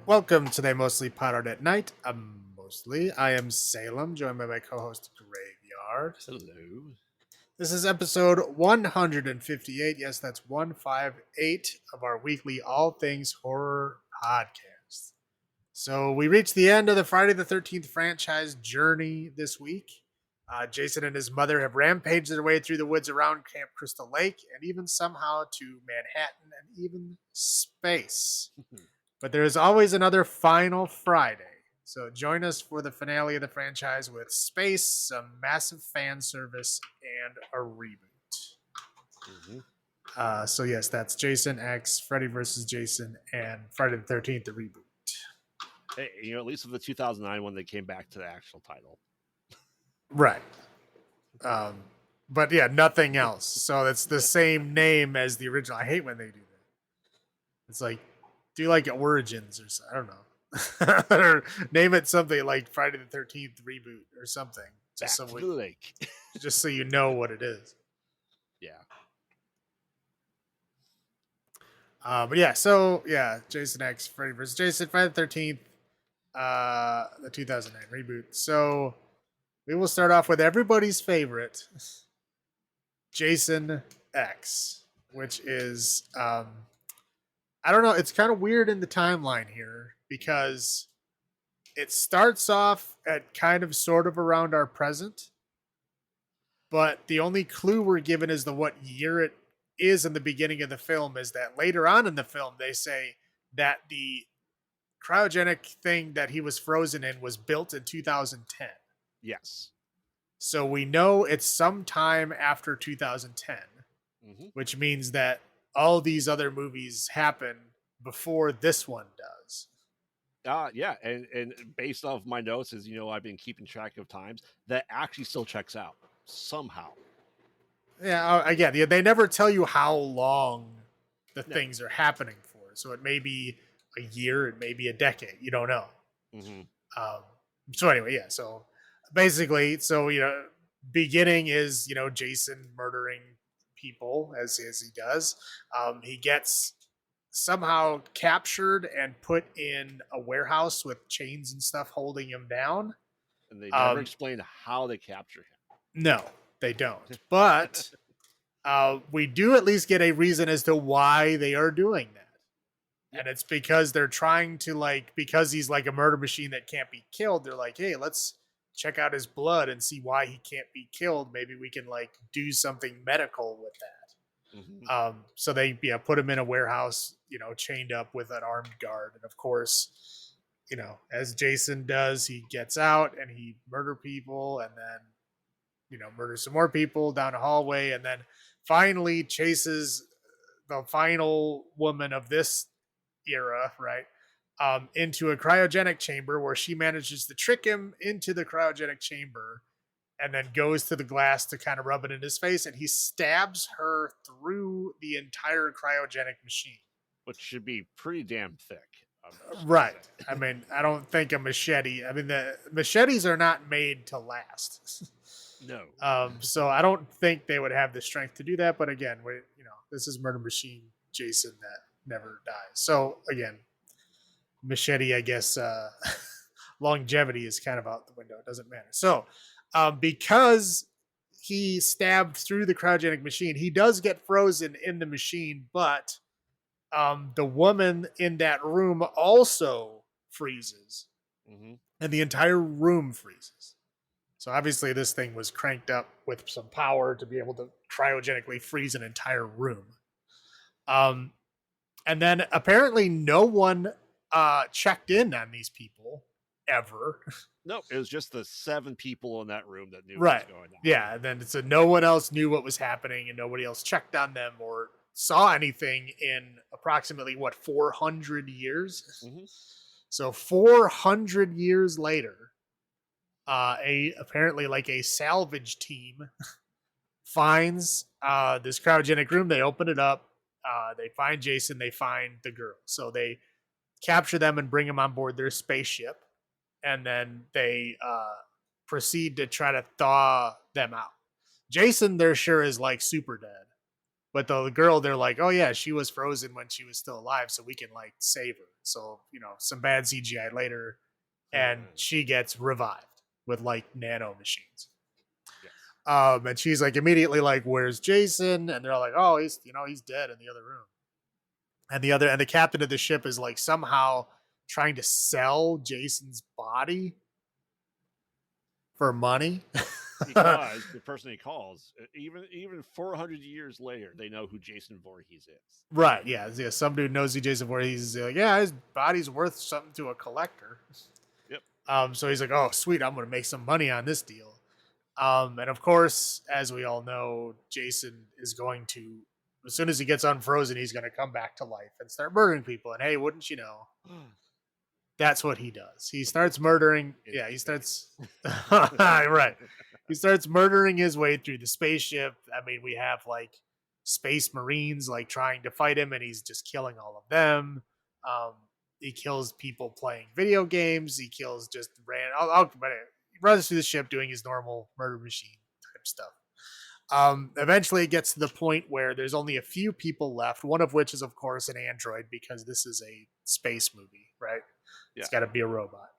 Welcome to They Mostly Potted at Night. I am Salem, joined by my co-host Graveyard. Hello. This is episode 158. Yes, that's 158 of our weekly All Things Horror podcast. So we reached the end of the Friday the 13th franchise journey this week. Jason and his mother have rampaged their way through the woods around Camp Crystal Lake and even somehow to Manhattan and even space. But there is always another final Friday. So join us for the finale of the franchise with space, some massive fan service, and a reboot. So yes, that's Jason X, Freddy vs. Jason, and Friday the 13th, the reboot. Hey, at least with the 2009 one, they came back to the actual title. Right. But yeah, nothing else. So it's the same name as the original. I hate when they do that. It's like, do like Origins or something. I don't know. Or name it something like Friday the 13th reboot or something. Just back to the lake. Just so you know what it is. Yeah. But yeah, so yeah, Jason X, Freddy vs. Jason, Friday the 13th, the 2009 reboot. So we will start off with everybody's favorite, Jason X, which is I don't know, it's kind of weird in the timeline here because it starts off at kind of sort of around our present, but the only clue we're given is what year it is in the beginning of the film is that later on in the film they say that the cryogenic thing that he was frozen in was built in 2010. Yes. So we know it's sometime after 2010, which means that all these other movies happen before this one does. Yeah, and based off my notes, as you know, I've been keeping track of times, that actually still checks out somehow. Yeah, again, they never tell you how long the things are happening for. So it may be a year, it may be a decade. You don't know. So anyway, yeah. So basically, beginning is Jason murdering people as he does. He gets somehow captured and put in a warehouse with chains and stuff holding him down. And they never explain how they capture him. No, they don't. But we do at least get a reason as to why they are doing that. And it's because they're trying to because he's like a murder machine that can't be killed. They're like, hey, let's check out his blood and see why he can't be killed. Maybe we can do something medical with that. So they put him in a warehouse, chained up with an armed guard. And of course, as Jason does, he gets out and he murder people and then, murders some more people down a hallway and then finally chases the final woman of this era, right? Into a cryogenic chamber where she manages to trick him into the cryogenic chamber and then goes to the glass to kind of rub it in his face, and he stabs her through the entire cryogenic machine. Which should be pretty damn thick. Right. I mean, I don't think a machete, the machetes are not made to last. No. So I don't think they would have the strength to do that. But again, this is Murder Machine Jason that never dies. So again, machete, I guess, longevity is kind of out the window. It doesn't matter. So because he stabbed through the cryogenic machine, he does get frozen in the machine, but the woman in that room also freezes. And the entire room freezes. So obviously this thing was cranked up with some power to be able to cryogenically freeze an entire room. And then apparently no one checked in on these people ever. No, it was just the 7 people in that room that knew what was going on. Yeah, and then so no one else knew what was happening and nobody else checked on them or saw anything in approximately 400 years. So 400 years later, apparently a salvage team finds this cryogenic room. They open it up. They find Jason. They find the girl. So they capture them and bring them on board their spaceship. And then they proceed to try to thaw them out. Jason, they're sure is super dead. But the girl, they're like, oh yeah, she was frozen when she was still alive, so we can like save her. So some bad CGI later, and she gets revived with like nano machines. Yes. And she's like immediately like, "Where's Jason?" And they're like, "Oh, he's dead in the other room." And the captain of the ship is like somehow trying to sell Jason's body for money. Because the person he calls, even 400 years later, they know who Jason Voorhees is. Right? Yeah, yeah. Some dude knows who Jason Voorhees is. Like, yeah, his body's worth something to a collector. Yep. So he's like, "Oh, sweet, I'm going to make some money on this deal." And of course, as we all know, Jason is going to, as soon as he gets unfrozen, he's going to come back to life and start murdering people. And hey, wouldn't you know, that's what he does. He starts murdering. Yeah, he starts. Right. He starts murdering his way through the spaceship. I mean, we have like space marines like trying to fight him, and he's just killing all of them. Um, he kills people playing video games. He kills just but he runs through the ship doing his normal murder machine type stuff. Eventually, it gets to the point where there's only a few people left. One of which is, of course, an android because this is a space movie, right? Yeah. It's got to be a robot.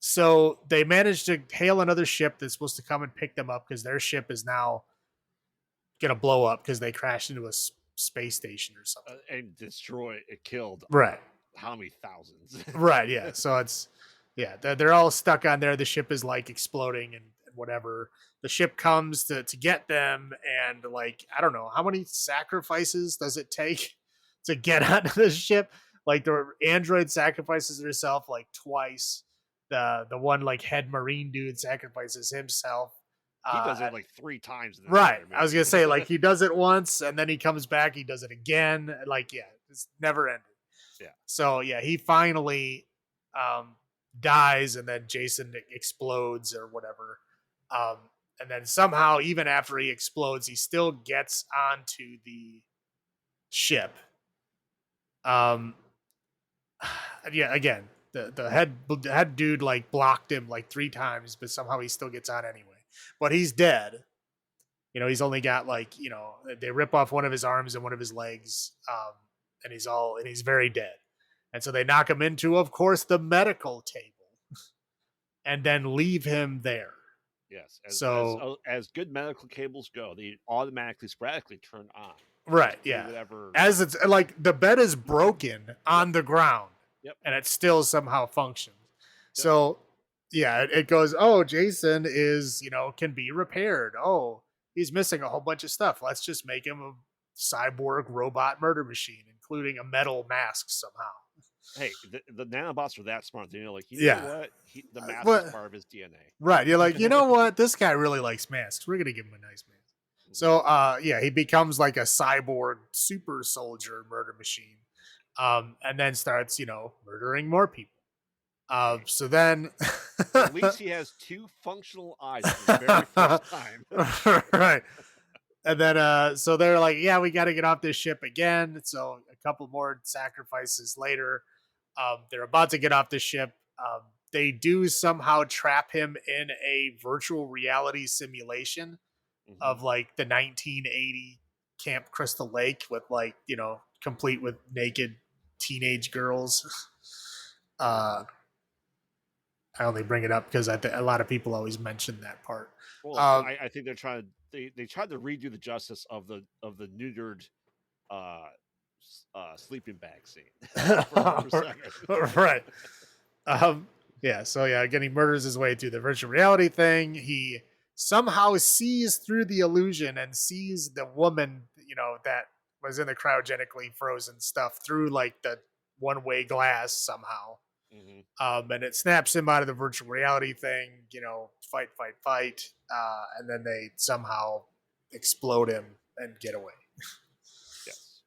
So they managed to hail another ship that's supposed to come and pick them up because their ship is now going to blow up because they crashed into a space station or something. And destroy it, killed Right. how many thousands? Right. Yeah. So they're all stuck on there. The ship is like exploding and whatever. The ship comes to get them, and like I don't know how many sacrifices does it take to get onto the ship. Like the android sacrifices herself like twice. The one like head marine dude sacrifices himself. He does it like 3 times. In Right. I was gonna say like he does it once and then he comes back. He does it again. Like yeah, it's never ending. Yeah. So yeah, he finally dies, and then Jason explodes or whatever. And then somehow, even after he explodes, he still gets onto the ship. Yeah, again, the head dude like blocked him like 3 times, but somehow he still gets on anyway. But he's dead. He's only got like they rip off one of his arms and one of his legs, and he's very dead. And so they knock him into, of course, the medical table, and then leave him there. Yes. As good medical cables go, they automatically, sporadically turn on. Right. Yeah. Whatever. As it's like the bed is broken on the ground. Yep. And it still somehow functions. Yep. So yeah, it goes, oh, Jason can be repaired. Oh, he's missing a whole bunch of stuff. Let's just make him a cyborg robot murder machine, including a metal mask somehow. Hey, the nanobots are that smart. Know what? The mask is part of his DNA. Right. You're like, you know what? This guy really likes masks. We're going to give him a nice mask. So, he becomes like a cyborg super soldier murder machine. And then starts, murdering more people. So then at least he has 2 functional eyes for the very first time. Right. And then so they're like, yeah, we got to get off this ship again. So a couple more sacrifices later, they're about to get off the ship. They do somehow trap him in a virtual reality simulation of like the 1980 Camp Crystal Lake with like, complete with naked teenage girls. I only bring it up because a lot of people always mention that part. Well, I think they're trying to they tried to redo the justice of the neutered sleeping bag scene. Right. Yeah. So yeah, again, he murders his way through the virtual reality thing. He somehow sees through the illusion and sees the woman, that was in the cryogenically frozen stuff through like the one-way glass somehow. Mm-hmm. And it snaps him out of the virtual reality thing, fight. And then they somehow explode him and get away. Yes.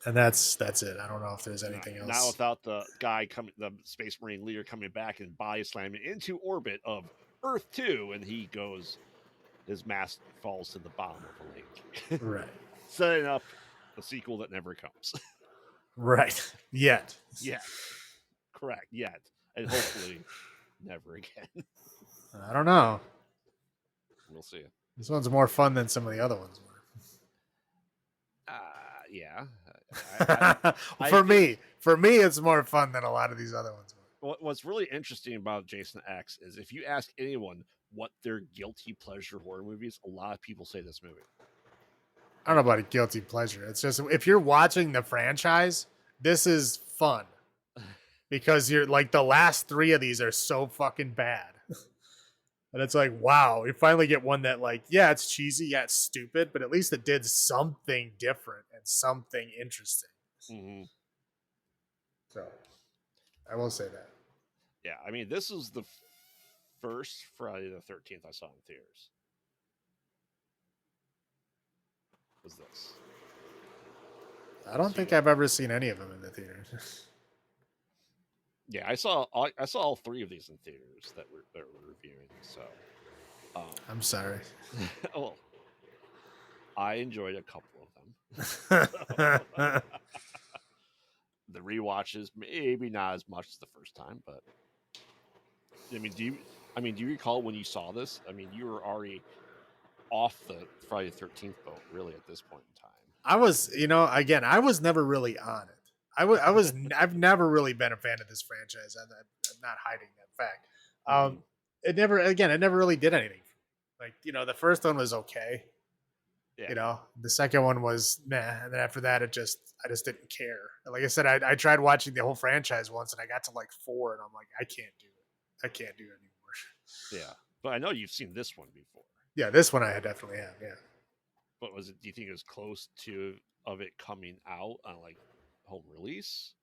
And that's it. I don't know if there's anything else. Now without the guy the Space Marine leader coming back and body slamming into orbit of Earth 2, and his mask falls to the bottom of the lake. Right. Setting up a sequel that never comes. Right. Yet. Yeah. Correct. Yet. And hopefully never again. I don't know. We'll see. This one's more fun than some of the other ones were. Yeah, I for think me, for me, it's more fun than a lot of these other ones were. what's really interesting about Jason X is if you ask anyone what their guilty pleasure horror movies, a lot of people say this movie. I don't know about a guilty pleasure. It's just if you're watching the franchise, this is fun because you're like the last three of these are so fucking bad. And it's like, wow, you finally get one that, like, yeah, it's cheesy, yeah, it's stupid, but at least it did something different and something interesting. Mm-hmm. So I will say that. Yeah, I mean, this is the first Friday the 13th I saw in theaters. Was this? I don't So think I've ever seen any of them in the theater. yeah, I saw all three of these in theaters that we're reviewing. So, I'm sorry. well, I enjoyed a couple of them. So, the rewatches maybe not as much as the first time, but I mean, do you recall when you saw this? I mean, you were already off the Friday the 13th boat, really, at this point in time. I was, again, I was never really on it. I've never really been a fan of this franchise. I'm not hiding that fact. Mm-hmm. It never really did anything. Like, the first one was okay. Yeah. The second one was meh, and then after that, I just didn't care. Like I said, I tried watching the whole franchise once, and I got to like 4, and I'm like, I can't do it. I can't do it anymore. Yeah, but I know you've seen this one before. Yeah, this one I definitely have. Yeah. But was it? Do you think it was close to of it coming out on like home release,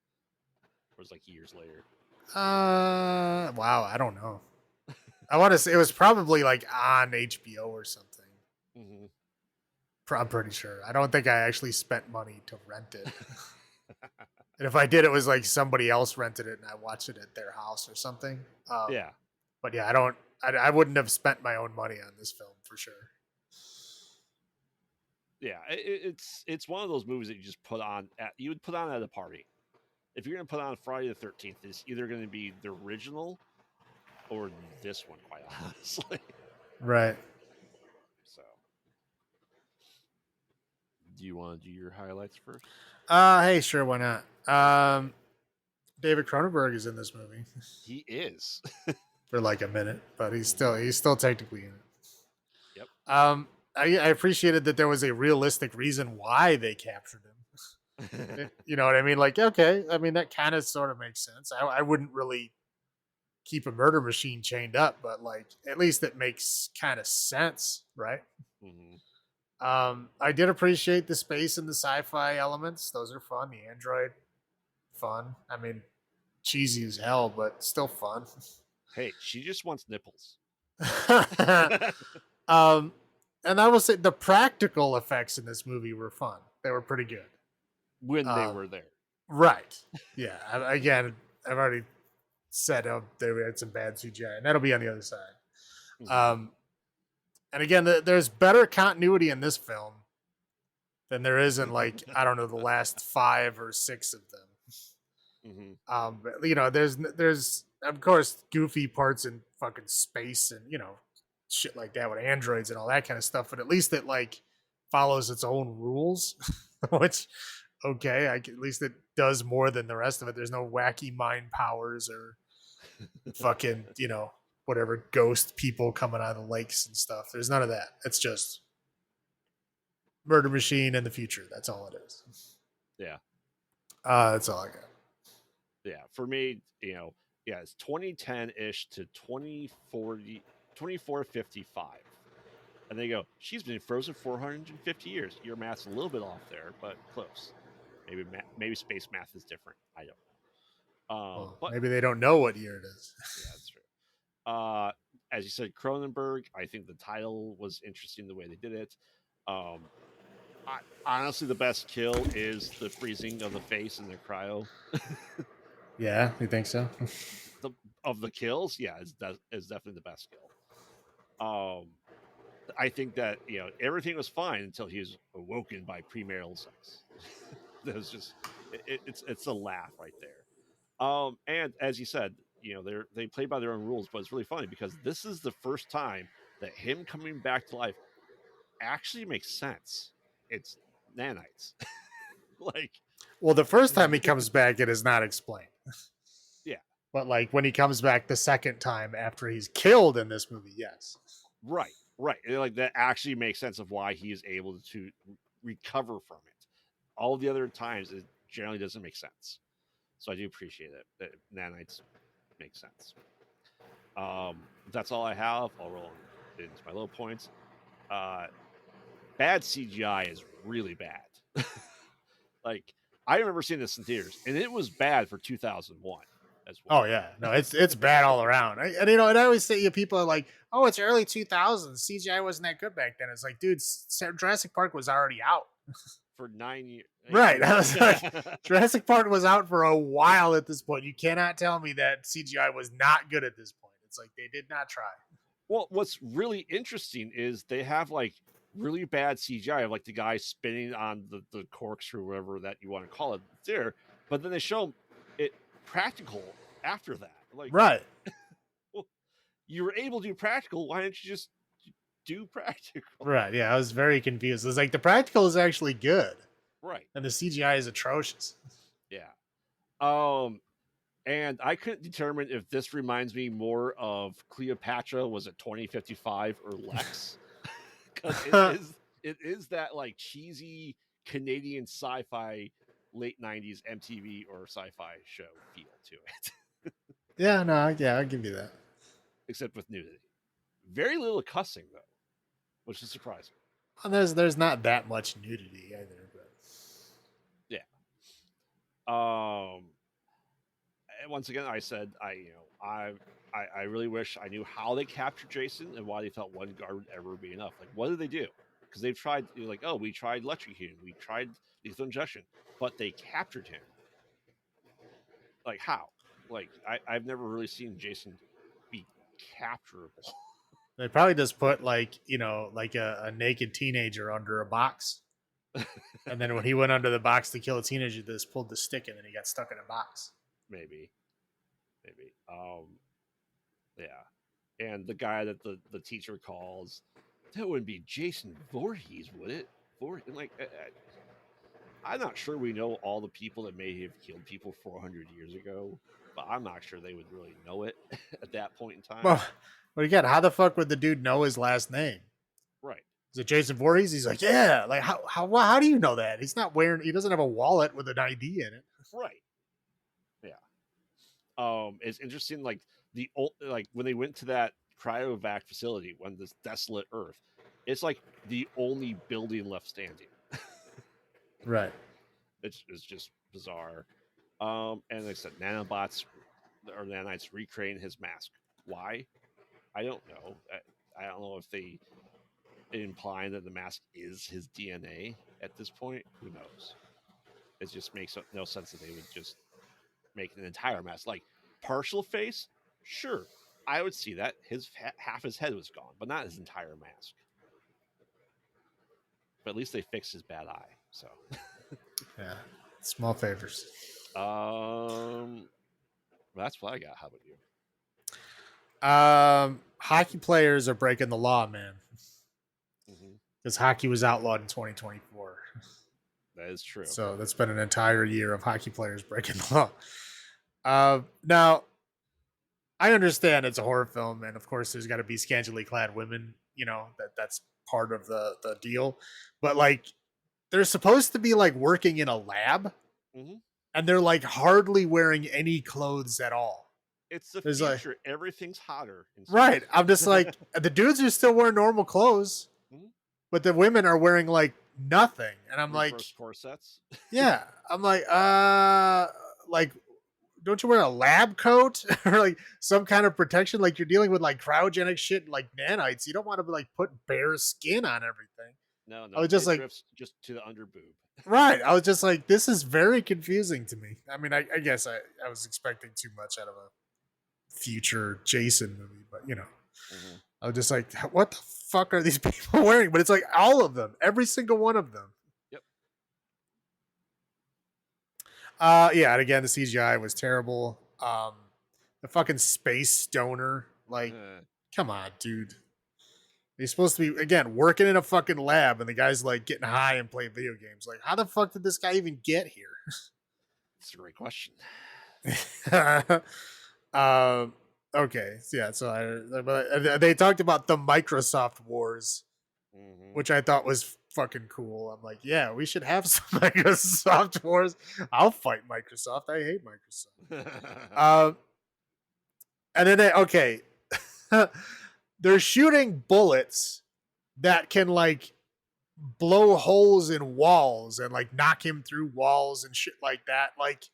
or was it like years later? Wow, I don't know. I want to say it was probably like on HBO or something. Mm-hmm. I'm pretty sure. I don't think I actually spent money to rent it. And if I did, it was like somebody else rented it and I watched it at their house or something. Yeah, But yeah, I don't. I wouldn't have spent my own money on this film for sure. yeah. It's one of those movies that you just put on. You would put on at a party. If you're gonna put on Friday the 13th, it's either going to be the original or this one. Quite honestly. Right. So, do you want to do your highlights first? Hey, sure, why not? David Cronenberg is in this movie He is. for like a minute, but he's still technically in it. Yep. I appreciated that there was a realistic reason why they captured him. You know what I mean? Like, okay, I mean that kind of sort of makes sense. I wouldn't really keep a murder machine chained up, but like at least it makes kind of sense, right? Mm-hmm. I did appreciate the space and the sci-fi elements; those are fun. The android, fun. I mean, cheesy as hell, but still fun. Hey, she just wants nipples. um, and I will say the practical effects in this movie were fun. They were pretty good. When they were there. Right. Yeah. Again, I've already said they had some bad CGI, and that'll be on the other side. Mm-hmm. And again, there's better continuity in this film than there is in like I don't know the last 5 or 6 of them. Mm-hmm. There's of course goofy parts in fucking space and shit like that with androids and all that kind of stuff, but at least it like follows its own rules, which okay, at least it does more than the rest of it. There's no wacky mind powers or fucking whatever ghost people coming out of the lakes and stuff. There's none of that. It's just murder machine in the future. That's all it is. Yeah. That's all I got. Yeah. For me, it's 2010-ish to 2455. And they go, she's been frozen 450 years. Your math's a little bit off there, but close. Maybe space math is different. I don't know. But maybe they don't know what year it is. Yeah, that's true. As you said, Cronenberg. I think the title was interesting the way they did it. Honestly, the best kill is the freezing of the face in the cryo. Yeah, you think so? Of the kills, yeah, is definitely the best kill. I think that everything was fine until he was awoken by premarital sex. That was just it's a laugh right there. And as you said, they play by their own rules, but it's really funny because this is the first time that him coming back to life actually makes sense. It's nanites. Like, Well, the first time he comes back, it is not explained. yeah, But like when he comes back the second time after he's killed in this movie, yes. right, right. And, like that actually makes sense of why he is able to recover from it. All the other times, it generally doesn't make sense. So I do appreciate it. That nanites make sense. That's all I have. I'll roll into my low points. Uh, Bad CGI is really bad. Like I remember seeing this in theaters, and it was bad for 2001 as Oh well. yeah, no, it's bad all around. And and I always say people are like, "Oh, it's early 2000s. CGI wasn't that good back then." It's like, dude, Jurassic Park was already out. For 9 years, Right. you're I right. was like, Jurassic Park was out for a while at this point. You cannot tell me that CGI was not good at this point. It's like they did not try. Well, what's really interesting is they have like really bad CGI of like the guy spinning on the corkscrew, whatever that you want to call it, there. But then they show it practical after that. Like, Right. well, you were able to do practical. Why didn't you just do practical? Right. Yeah, I was very confused. It's like the practical is actually good, Right. and the CGI is atrocious. Yeah. Um, and I couldn't determine if this reminds me more of Cleopatra, was it 2055 or Lex? Because it is that like cheesy Canadian sci-fi late 90s MTV or sci-fi show feel to it, Yeah, no, yeah, I'll give you that. except with nudity. Very little cussing though, which is surprising. And there's not that much nudity either, but Yeah. Um and once again, I said I really wish I knew how they captured Jason and why they felt one guard would ever be enough. Like, what did they do? Because they've tried, like, oh, we tried electrocuting, we tried lethal injection, but they captured him. Like, how? Like, I've never really seen Jason be capturable. they probably just put like like a naked teenager under a box, and then when he went under the box to kill a teenager, they just pulled the stick and then he got stuck in a box. maybe, maybe. Yeah. And the guy that the teacher calls, that wouldn't be Jason Voorhees, would it? Voorhees, like, I'm not sure we know all the people that may have killed people 400 years ago, but I'm not sure they would really know it at that point in time. Well, but again, how the fuck would the dude know his last name? Right. Is it Jason Voorhees? He's like, yeah. Like, how do you know that? He's not wearing. He doesn't have a wallet with an ID in it. Right. Yeah. It's interesting, like like when they went to that cryovac facility on this desolate Earth, it's like the only building left standing. Right. It's just bizarre. And like I said, nanobots or nanites recreating his mask. Why? I don't know. I don't know if they implying that the mask is his DNA at this point. Who knows? It just makes no sense that they would just make an entire mask. Like partial face, sure, I would see that. His half his head was gone, but not his entire mask. But at least they fixed his bad eye. So, Yeah. Small favors. that's what I got. How about you? Hockey players are breaking the law, man, Mm-hmm. because hockey was outlawed in 2024. That is true. So that's been an entire year of hockey players breaking the law. Now, I understand it's a horror film, and of course, there's got to be scantily clad women. That's part of the deal. But like, they're supposed to be like working in a lab, Mm-hmm. and they're like hardly wearing any clothes at all. It's the There's like, future. Everything's hotter in right. space. I'm just like, the dudes are still wearing normal clothes, Mhm. but the women are wearing like nothing, and I'm like, Reverse corsets. yeah, I'm like, don't you wear a lab coat or like some kind of protection? Like you're dealing with like cryogenic shit, like nanites. You don't want to like put bare skin on everything. No, I no, was just it like, drifts just to the under boob. right. I was just like, this is very confusing to me. I mean, I guess I was expecting too much out of a future Jason movie, but Mm-hmm. I was just like, what the fuck are these people wearing? But it's like all of them, every single one of them. Yep. Yeah, and again, the CGI was terrible. The fucking space stoner, like, Uh, come on, dude. He's supposed to be again working in a fucking lab, and the guy's like getting high and playing video games. Like, how the fuck did this guy even get here? It's a great question. um. Okay. So yeah. So they talked about the Microsoft Wars, Mm-hmm. which I thought was fucking cool. I'm like, yeah, we should have some Microsoft Wars. I'll fight Microsoft. I hate Microsoft. Um. And then okay, they're shooting bullets that can like blow holes in walls and like knock him through walls and shit like that. Like,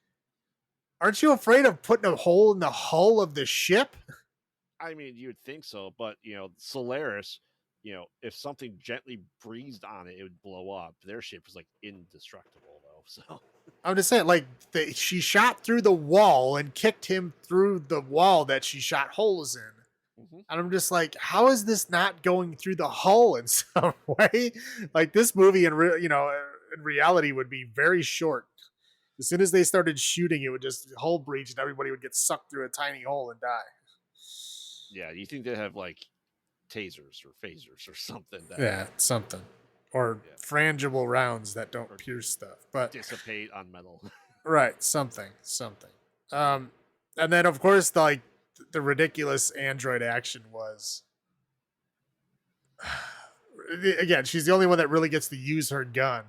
aren't you afraid of putting a hole in the hull of the ship? I mean, you would think so, but Solaris, if something gently breezed on it, it would blow up. Their ship was like indestructible, though. So I'm just saying, like, she shot through the wall and kicked him through the wall that she shot holes in. mm-hmm. And I'm just like, how is this not going through the hull in some way? Like, this movie in reality would be very short. As soon as they started shooting, it would just hull breach and everybody would get sucked through a tiny hole and die. Yeah, you think they have like tasers or phasers or something that Yeah, something. Or frangible rounds that don't or pierce stuff. But dissipate on metal. right, something. And then of course the ridiculous android action was again, she's the only one that really gets to use her gun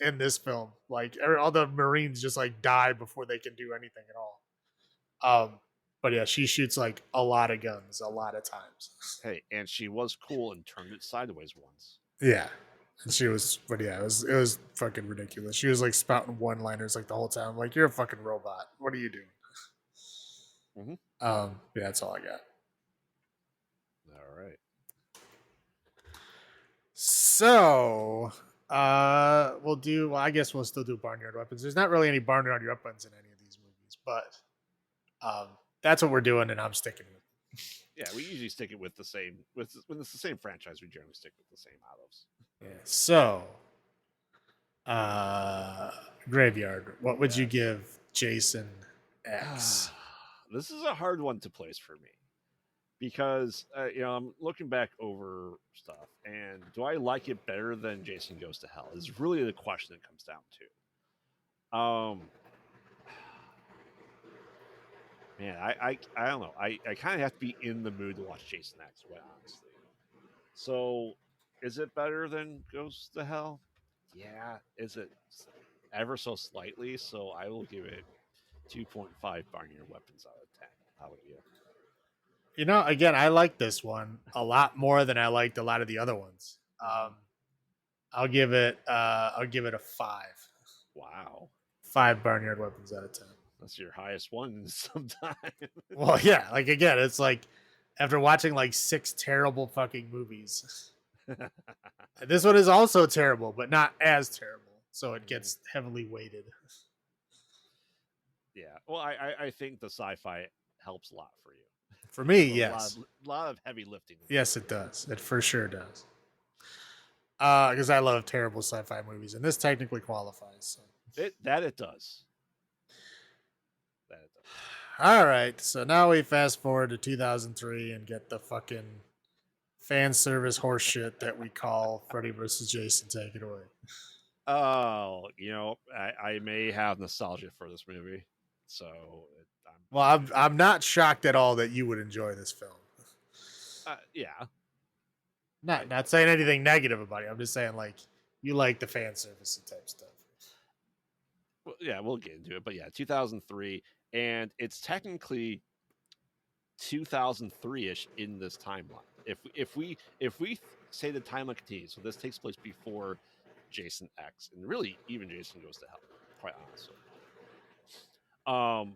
in this film. Like all the Marines just like die before they can do anything at all. But yeah, she shoots like a lot of guns a lot of times. Hey, and she was cool and turned it sideways once. Yeah. And she was, but yeah, it was fucking ridiculous. She was like spouting one liners like the whole time. Like, you're a fucking robot. What are you doing? Mm-hmm. Yeah, that's all I got. All right. So, well, I guess we'll still do barnyard weapons. There's not really any barnyard weapons in any of these movies, but that's what we're doing, and I'm sticking with it. Yeah, we usually stick it with the same. When it's the same franchise, we generally stick with the same autos. Yeah. So, graveyard. What would you give Jason X? This is a hard one to place for me because I'm looking back over stuff, and do I like it better than Jason Goes to Hell? Is really the question it comes down to. Man, I don't know. I kind of have to be in the mood to watch Jason X, quite honestly. So, is it better than Goes to Hell? Yeah. Is it ever so slightly? So I will give it 2.5 Barnyard Weapons out of 10. How about you? Again, I like this one a lot more than I liked a lot of the other ones. I'll give it a 5. Wow. 5 barnyard weapons out of 10. That's your highest one in some time. Well, yeah, like again, it's like after watching like 6 terrible fucking movies. This one is also terrible, but not as terrible. So it gets heavily weighted. Yeah. Well, I think the sci-fi helps a lot for you. For me, yes. A lot of heavy lifting. Yes, it does. It for sure does. Because I love terrible sci-fi movies, and this technically qualifies. So. It does. That it does. All right, so now we fast forward to 2003 and get the fucking fan service horseshit that we call Freddy vs. Jason. Take it away. Oh, I may have nostalgia for this movie, so I'm not shocked at all that you would enjoy this film. Yeah. Not saying anything negative about it. I'm just saying like you like the fan service type stuff. Well, yeah, we'll get into it, but yeah, 2003, and it's technically 2003ish in this timeline. If we say the timeline continues, so this takes place before Jason X, and really even Jason Goes to Hell, quite honestly.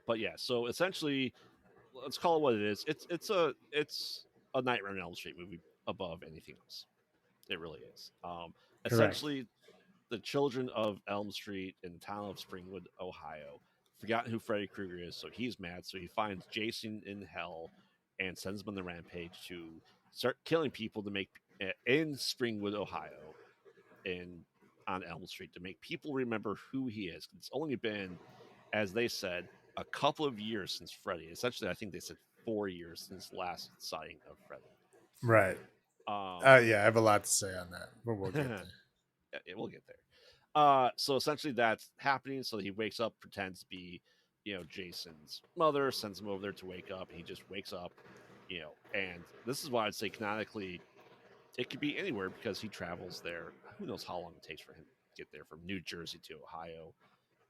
But yeah, so essentially, let's call it what it is. It's a Nightmare on Elm Street movie above anything else. It really is. Essentially, the children of Elm Street in the town of Springwood, Ohio, forgotten who Freddy Krueger is, so he's mad. So he finds Jason in hell and sends him on the rampage to start killing people to make in Springwood, Ohio, and on Elm Street to make people remember who he is. It's only been, as they said, a couple of years since Freddy. Essentially, I think they said 4 years since last sighting of Freddy. Right. Um, Yeah, I have a lot to say on that, but we'll get yeah, there. we'll get there. So essentially that's happening. So he wakes up, pretends to be, Jason's mother, sends him over there to wake up. He just wakes up, and this is why I'd say canonically it could be anywhere because he travels there. Who knows how long it takes for him to get there from New Jersey to Ohio?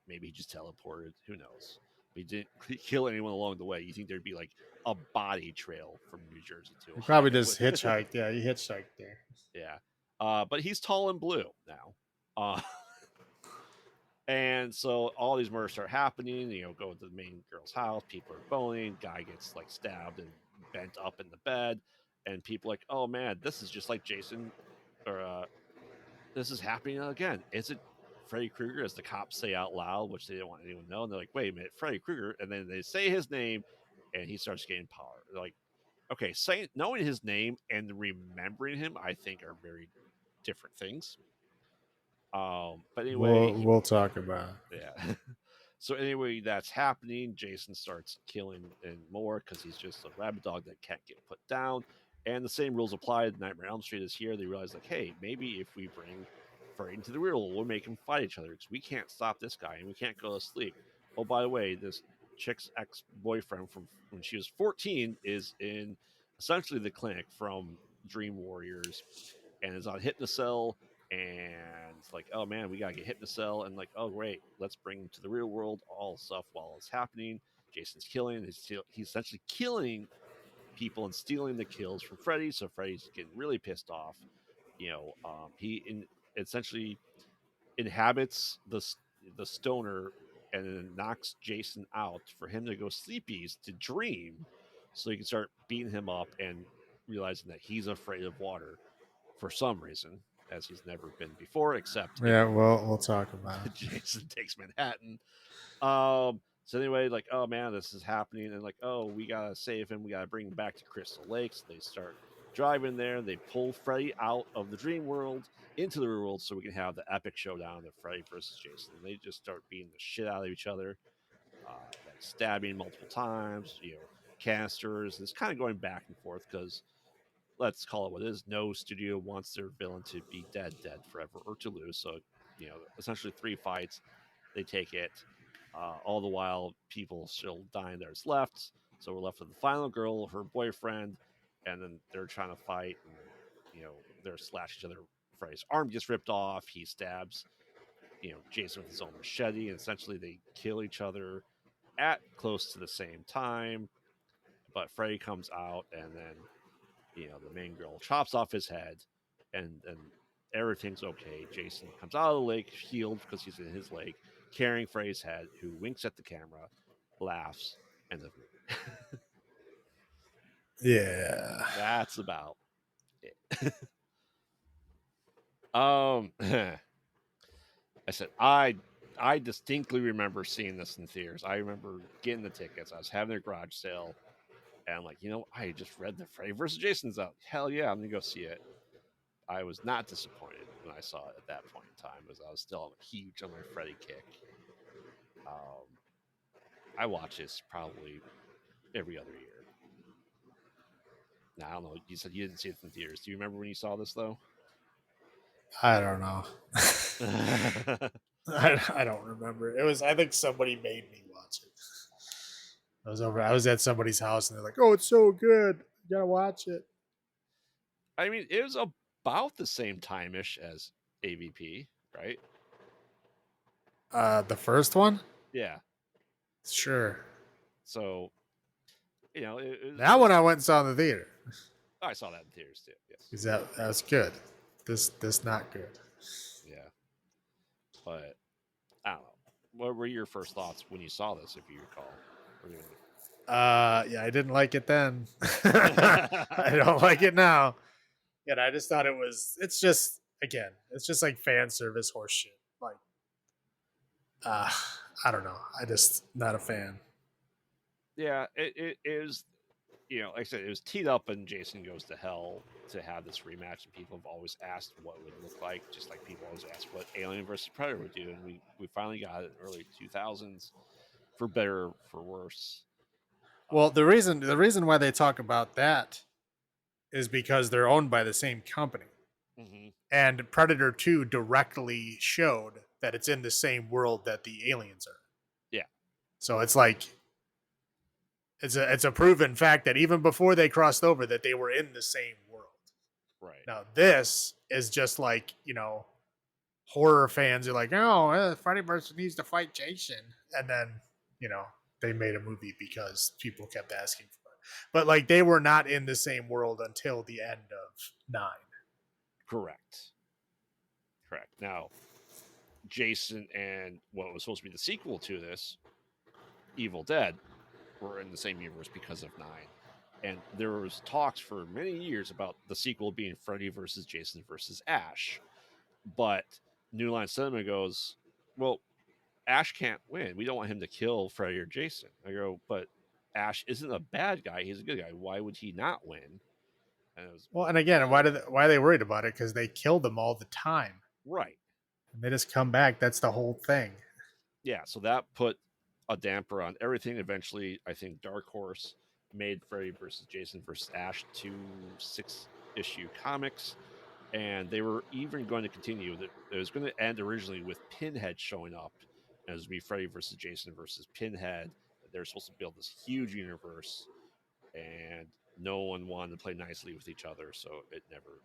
Maybe he just teleported. Who knows? But he didn't kill anyone along the way. You think there'd be like a body trail from New Jersey to He probably Ohio? just hitchhiked. Yeah, he hitchhiked there. Yeah. But he's tall and blue now. Uh, and so all these murders start happening. Go to the main girl's house. People are boning. Guy gets like stabbed and bent up in the bed. And people like, oh man, this is just like Jason, or this is happening again. Is it Freddy Krueger? As the cops say out loud, which they don't want anyone to know. And they're like, wait a minute, Freddy Krueger. And then they say his name, and he starts gaining power. They're like, okay, knowing his name and remembering him, I think, are very different things. But anyway, We'll talk about yeah. So anyway, that's happening. Jason starts killing and more because he's just a rabid dog that can't get put down. And the same rules apply. Nightmare on Elm Street is here. They realize like, hey, maybe if we bring Freddy into the real world, we'll make them fight each other because we can't stop this guy and we can't go to sleep. Oh, by the way, this chick's ex-boyfriend from when she was 14 is in essentially the clinic from Dream Warriors and is on Hypnocell, and it's like, oh man, we gotta get Hypnocell, and like, oh great, let's bring him to the real world, all stuff while it's happening. Jason's killing, he's essentially killing people and stealing the kills from Freddy, so Freddy's getting really pissed off. Essentially inhabits the stoner and then knocks Jason out for him to go sleepies to dream, so he can start beating him up and realizing that he's afraid of water for some reason, as he's never been before, except it. if Yeah, we'll talk about it. Jason takes Manhattan. So anyway, like, oh man, this is happening, and like, oh, we gotta save him. We gotta bring him back to Crystal Lakes. They start driving there. They pull Freddy out of the dream world into the real world, so we can have the epic showdown of Freddy versus Jason. And they just start beating the shit out of each other, like stabbing multiple times. Canisters. It's kind of going back and forth because let's call it what it is. No studio wants their villain to be dead forever or to lose. So, essentially 3 fights, they take it. All the while, people still dying. There's left. So we're left with the final girl, her boyfriend, and then they're trying to fight, and they're slashing each other. Freddy's arm gets ripped off. He stabs, Jason with his own machete, and essentially they kill each other at close to the same time. But Freddy comes out, and then the main girl chops off his head, and everything's okay. Jason comes out of the lake, healed because he's in his lake, carrying Frey's head, who winks at the camera, laughs, and the movie. Yeah. That's about it. I said I distinctly remember seeing this in theaters. I remember getting the tickets. I was having a garage sale, and I'm like, I just read the Freddy versus Jason's out. Hell yeah, I'm gonna go see it. I was not disappointed when I saw it at that point in time, as I was still huge on my Freddy kick. Um, I watch this probably every other year. Now, I don't know. You said you didn't see it in theaters. Do you remember when you saw this though? I don't know. I don't remember. It was, I think somebody made me watch it. I was at somebody's house and they're like, "Oh, it's so good. You gotta watch it." I mean, it was about the same time ish as AVP, right? The first one? Yeah. Sure. So, it was, That one I went and saw in the theater. I saw that in theaters too. Yes. Because that was good. This not good. Yeah. But I don't know. What were your first thoughts when you saw this, if you recall? Yeah, I didn't like it then. I don't like it now. And I just thought it's just, again, it's just like fan service horseshit. Like, uh, I don't know. I just not a fan. Yeah, it is. Like I said, it was teed up, and Jason Goes to Hell to have this rematch, and people have always asked what it would look like, just like people always ask what Alien versus Predator would do, and we finally got it in early 2000s, for better for worse. Well, the reason why they talk about that is because they're owned by the same company. Hmm. And Predator 2 directly showed that it's in the same world that the aliens are. Yeah. So it's like it's a proven fact that even before they crossed over that they were in the same world. Right. Now this is just like, horror fans are like, "Oh, Freddy versus needs to fight Jason." And then, you know, they made a movie because people kept asking for it. But like they were not in the same world until the end of 9. Correct. Correct. Now, Jason and what was supposed to be the sequel to this, Evil Dead, were in the same universe because of 9. And there was talks for many years about the sequel being Freddy versus Jason versus Ash. But New Line Cinema goes, well, Ash can't win. We don't want him to kill Freddy or Jason. I go, but Ash isn't a bad guy. He's a good guy. Why would he not win? And it was, Well, and again, why are they worried about it? Because they kill them all the time, right. and they just come back. That's the whole thing. Yeah, so that put a damper on everything. Eventually, I think Dark Horse made Freddy versus Jason versus Ash 2 6-issue comics, and they were even going to continue. That it was going to end originally with Pinhead showing up, and it was going to be Freddy versus Jason versus Pinhead. They're supposed to build this huge universe, and no one wanted to play nicely with each other, so it never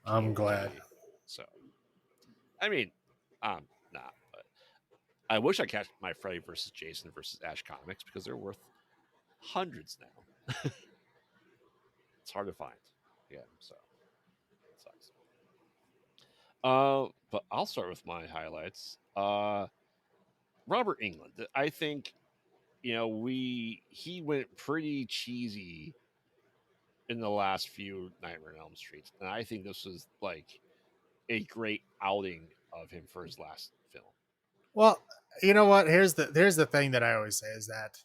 I'm came to glad. be. So, I mean, I'm not, but I wish I catch my Freddy versus Jason versus Ash comics because they're worth hundreds now. It's hard to find. Yeah, so it sucks. But I'll start with my highlights. Robert England. I think he went pretty cheesy in the last few Nightmare on Elm Street, and I think this was like a great outing of him for his last film. Well, you know what? Here's the thing that I always say is that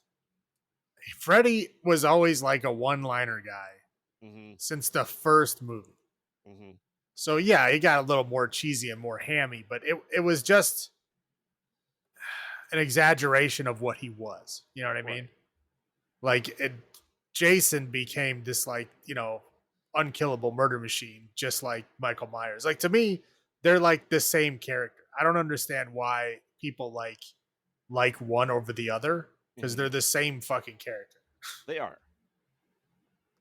Freddy was always like a one-liner guy Mm-hmm. since the first movie. Mm-hmm. So yeah, he got a little more cheesy and more hammy, but it was just an exaggeration of what he was. You know what I Right. mean? Like Jason became this like unkillable murder machine, just like Michael Myers. Like to me, they're like the same character. I don't understand why people like one over the other because Mm-hmm. they're the same fucking character, They are.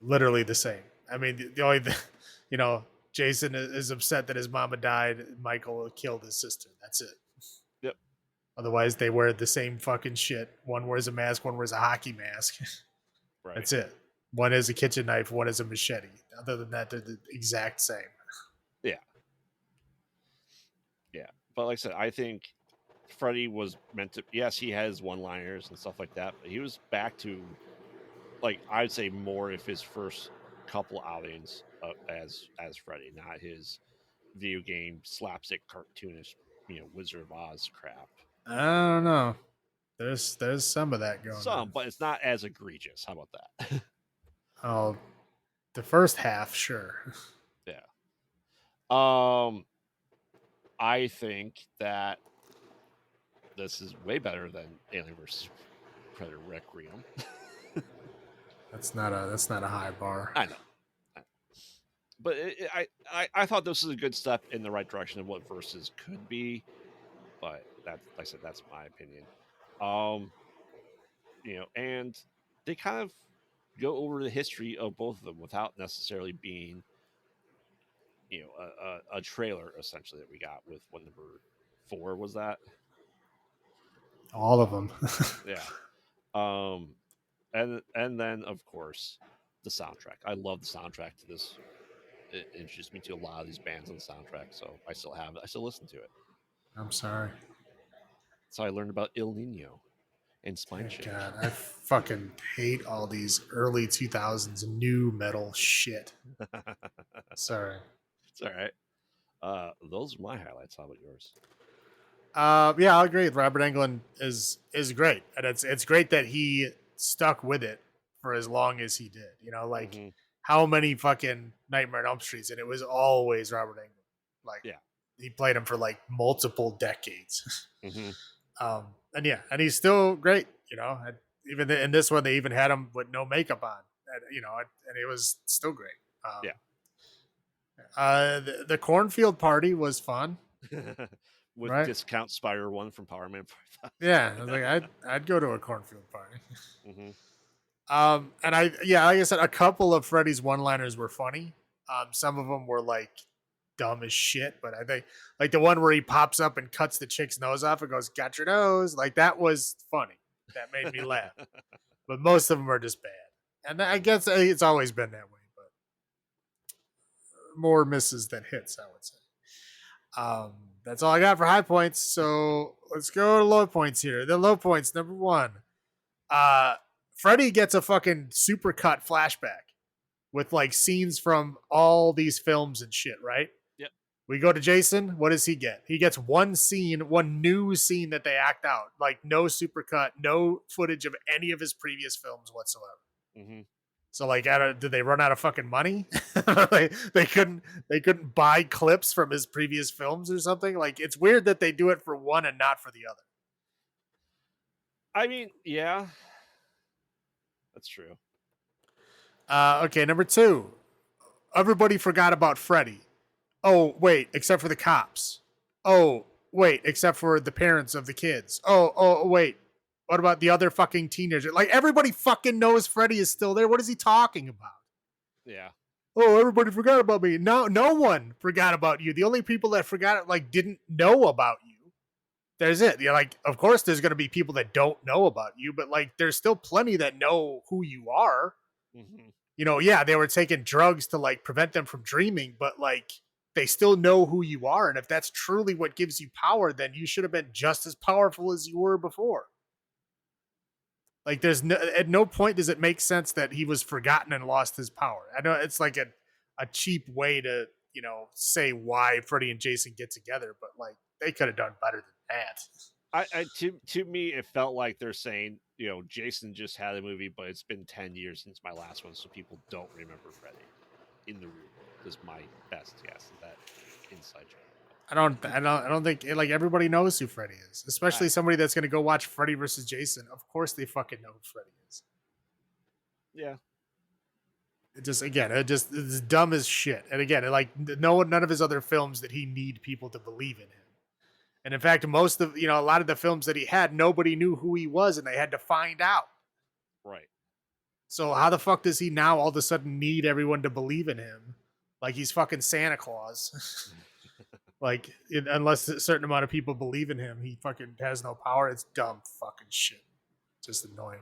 literally the same. I mean, the only you know, Jason is upset that his mama died. Michael killed his sister. That's it. Yep. Otherwise, they wear the same fucking shit. One wears a mask, one wears a hockey mask. Right. That's it. One is a kitchen knife, one is a machete. Other than that, they're the exact same. Yeah. Yeah. But like I said, I think Freddy was meant to. Yes, he has one-liners and stuff like that, but he was back to like I'd say more of his first couple outings as Freddy, not his video game slapstick cartoonish, Wizard of Oz crap. I don't know. There's some of that going Some, on. but it's not as egregious. How about that? Oh, the first half, sure. Yeah. Um, I think that this is way better than Alien versus Predator Requiem. That's not a high bar. I know. But I thought this was a good step in the right direction of what verses could be. But that, like I said, that's my opinion. Um, and they kind of go over the history of both of them without necessarily being, a trailer essentially that we got with what number 4 was that? All of them. Yeah. Um, and then of course the soundtrack. I love the soundtrack to this. It introduced me to a lot of these bands on the soundtrack, so I still have it. I still listen to it. I'm sorry. So I learned about Il Nino and Spine Thank Shake. God. I fucking hate all these early 2000s new metal shit. Sorry. It's all right. Those are my highlights. How about yours? Yeah, I'll agree. Robert Englund is great, and it's great that he stuck with it for as long as he did. Like Mm-hmm. how many fucking Nightmare on Elm Streets, and it was always Robert Englund. Like Yeah. he played him for like multiple decades. Mm-hmm. And yeah, and he's still great. And even in this one, they even had him with no makeup on. And it was still great. Um, Yeah. the cornfield party was fun, With right? discount Spider One from Power Man 5000. Yeah, I was like, I'd go to a cornfield party. Mm-hmm. And yeah, like I said, a couple of Freddy's one-liners were funny. Some of them were like dumb as shit, but I think like the one where he pops up and cuts the chick's nose off and goes, "Got your nose," like that was funny. That made me laugh. But most of them are just bad, and I guess it's always been that way. But more misses than hits, I would say. Um, that's all I got for high points. So let's go to low points here. The low points, number one. Uh Freddy gets a fucking super cut flashback with like scenes from all these films and shit, right? Yep. We go to Jason. What does he get? He gets one scene, one new scene that they act out. Like no super cut, no footage of any of his previous films whatsoever. Mm-hmm. So like, did they run out of fucking money? they couldn't buy clips from his previous films or something. Like it's weird that they do it for one and not for the other. I mean, yeah, that's true. Okay, number two. Everybody forgot about Freddy. Oh, wait, except for the cops. Oh, wait, except for the parents of the kids. Wait. What about the other fucking teenager? Like everybody fucking knows Freddy is still there. What is he talking about? Yeah. Oh, everybody forgot about me. No one forgot about you. The only people that forgot like didn't know about you. There's it. You're like, of course there's gonna be people that don't know about you, but like there's still plenty that know who you are. Mm-hmm. You know, yeah, they were taking drugs to like prevent them from dreaming, but like they still know who you are. And if that's truly what gives you power, then you should have been just as powerful as you were before. Like, there's no, at no point does it make sense that he was forgotten and lost his power. I know it's like a cheap way to, say why Freddy and Jason get together, but like they could have done better than that. To me, it felt like they're saying, Jason just had a movie, but it's been 10 years since my last one, so people don't remember Freddy in the real world. Is my best guess at that inside joke. I don't think like everybody knows who Freddy is, especially somebody that's going to go watch Freddy versus Jason. Of course, they fucking know who Freddy is. Yeah. It's dumb as shit. And again, like none of his other films did he need people to believe in him. And in fact, most of a lot of the films that he had, nobody knew who he was, and they had to find out. Right. So how the fuck does he now all of a sudden need everyone to believe in him? Like he's fucking Santa Claus. Unless a certain amount of people believe in him, he fucking has no power. It's dumb fucking shit. Just annoying.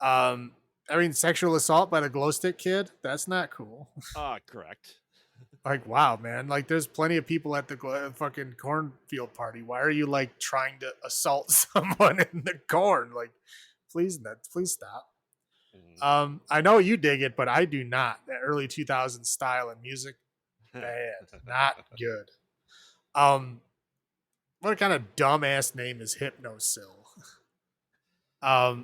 I mean, sexual assault by the glow stick kid, that's not cool. Correct. Like, wow, man. Like, there's plenty of people at the fucking cornfield party. Why are you, like, trying to assault someone in the corn? Like, please stop. Mm-hmm. I know you dig it, but I do not. That early 2000s style and music, bad. Not good. What kind of dumbass name is Hypnosil? I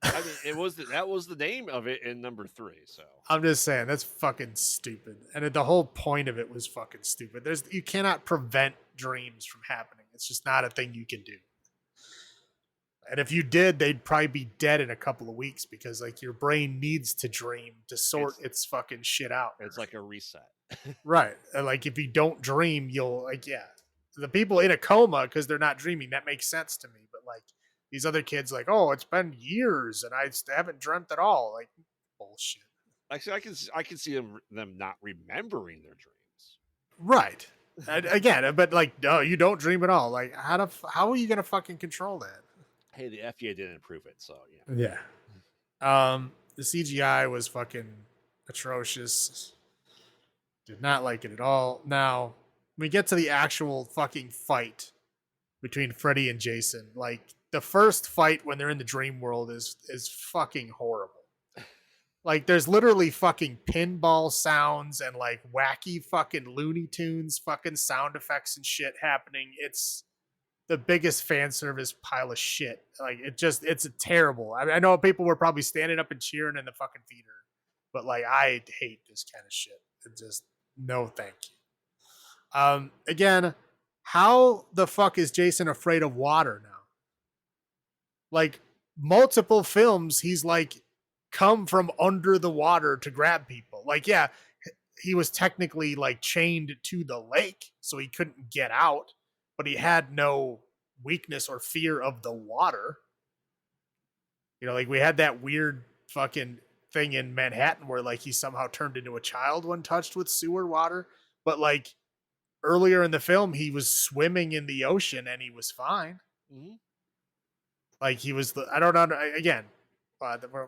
mean, that was the name of it in number 3. So I'm just saying that's fucking stupid, and the whole point of it was fucking stupid. You cannot prevent dreams from happening. It's just not a thing you can do. And if you did, they'd probably be dead in a couple of weeks because like your brain needs to dream to sort its fucking shit out. It's like a reset, right? And like if you don't dream, you'll the people in a coma because they're not dreaming. That makes sense to me, but like. These other kids, like, oh, it's been years and I haven't dreamt at all. Like, bullshit. Actually, I can see them not remembering their dreams. Right. Again, but like, no, you don't dream at all. Like, how are you gonna fucking control that? Hey, the FDA didn't approve it, so yeah. Yeah. The CGI was fucking atrocious. Did not like it at all. Now, when we get to the actual fucking fight between Freddy and Jason, like the first fight when they're in the dream world is fucking horrible. Like there's literally fucking pinball sounds and like wacky fucking Looney Tunes fucking sound effects and shit happening. It's the biggest fan service pile of shit. Like it's terrible. I know people were probably standing up and cheering in the fucking theater, but like I hate this kind of shit. It just no thank you. Again, how the fuck is Jason afraid of water now? Like multiple films, he's like come from under the water to grab people. Like, yeah, he was technically like chained to the lake, so he couldn't get out, but he had no weakness or fear of the water. You know, like we had that weird fucking thing in Manhattan where like he somehow turned into a child when touched with sewer water, but like earlier in the film he was swimming in the ocean and he was fine. Mm-hmm. Like he was the I don't know again.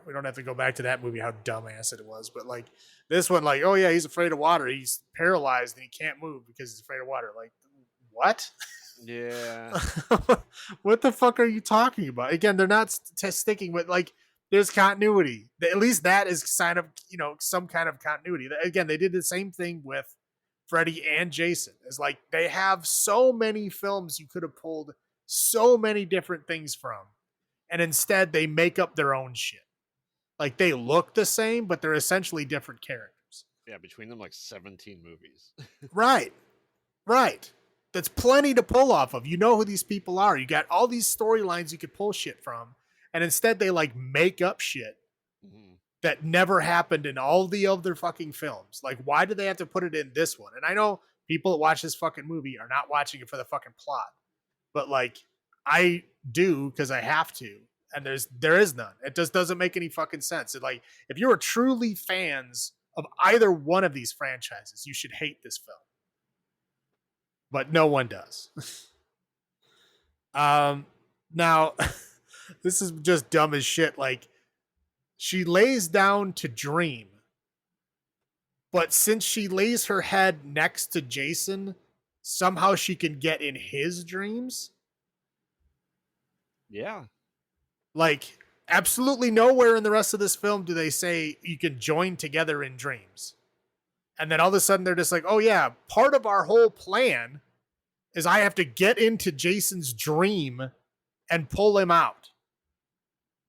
We don't have to go back to that movie how dumbass it was, but like this one, like oh yeah, he's afraid of water. He's paralyzed and he can't move because he's afraid of water. Like what? Yeah. What the fuck are you talking about? Again, they're not sticking with like there's continuity. At least that is sign of some kind of continuity. Again, they did the same thing with Freddy and Jason. It's like they have so many films you could have pulled so many different things from, and instead they make up their own shit. Like they look the same, but they're essentially different characters. Yeah, between them, like 17 movies. Right. Right. That's plenty to pull off of. You know who these people are. You got all these storylines you could pull shit from, and instead they like make up shit Mm-hmm. that never happened in all the other fucking films. Like, why do they have to put it in this one? And I know people that watch this fucking movie are not watching it for the fucking plot, but like I do because I have to. And there is none. It just doesn't make any fucking sense. It, like if you're truly fans of either one of these franchises, you should hate this film. But no one does. Now this is just dumb as shit. Like she lays down to dream, but since she lays her head next to Jason, somehow she can get in his dreams. Yeah. Like absolutely nowhere in the rest of this film do they say you can join together in dreams. And then all of a sudden they're just like, oh yeah, part of our whole plan is I have to get into Jason's dream and pull him out.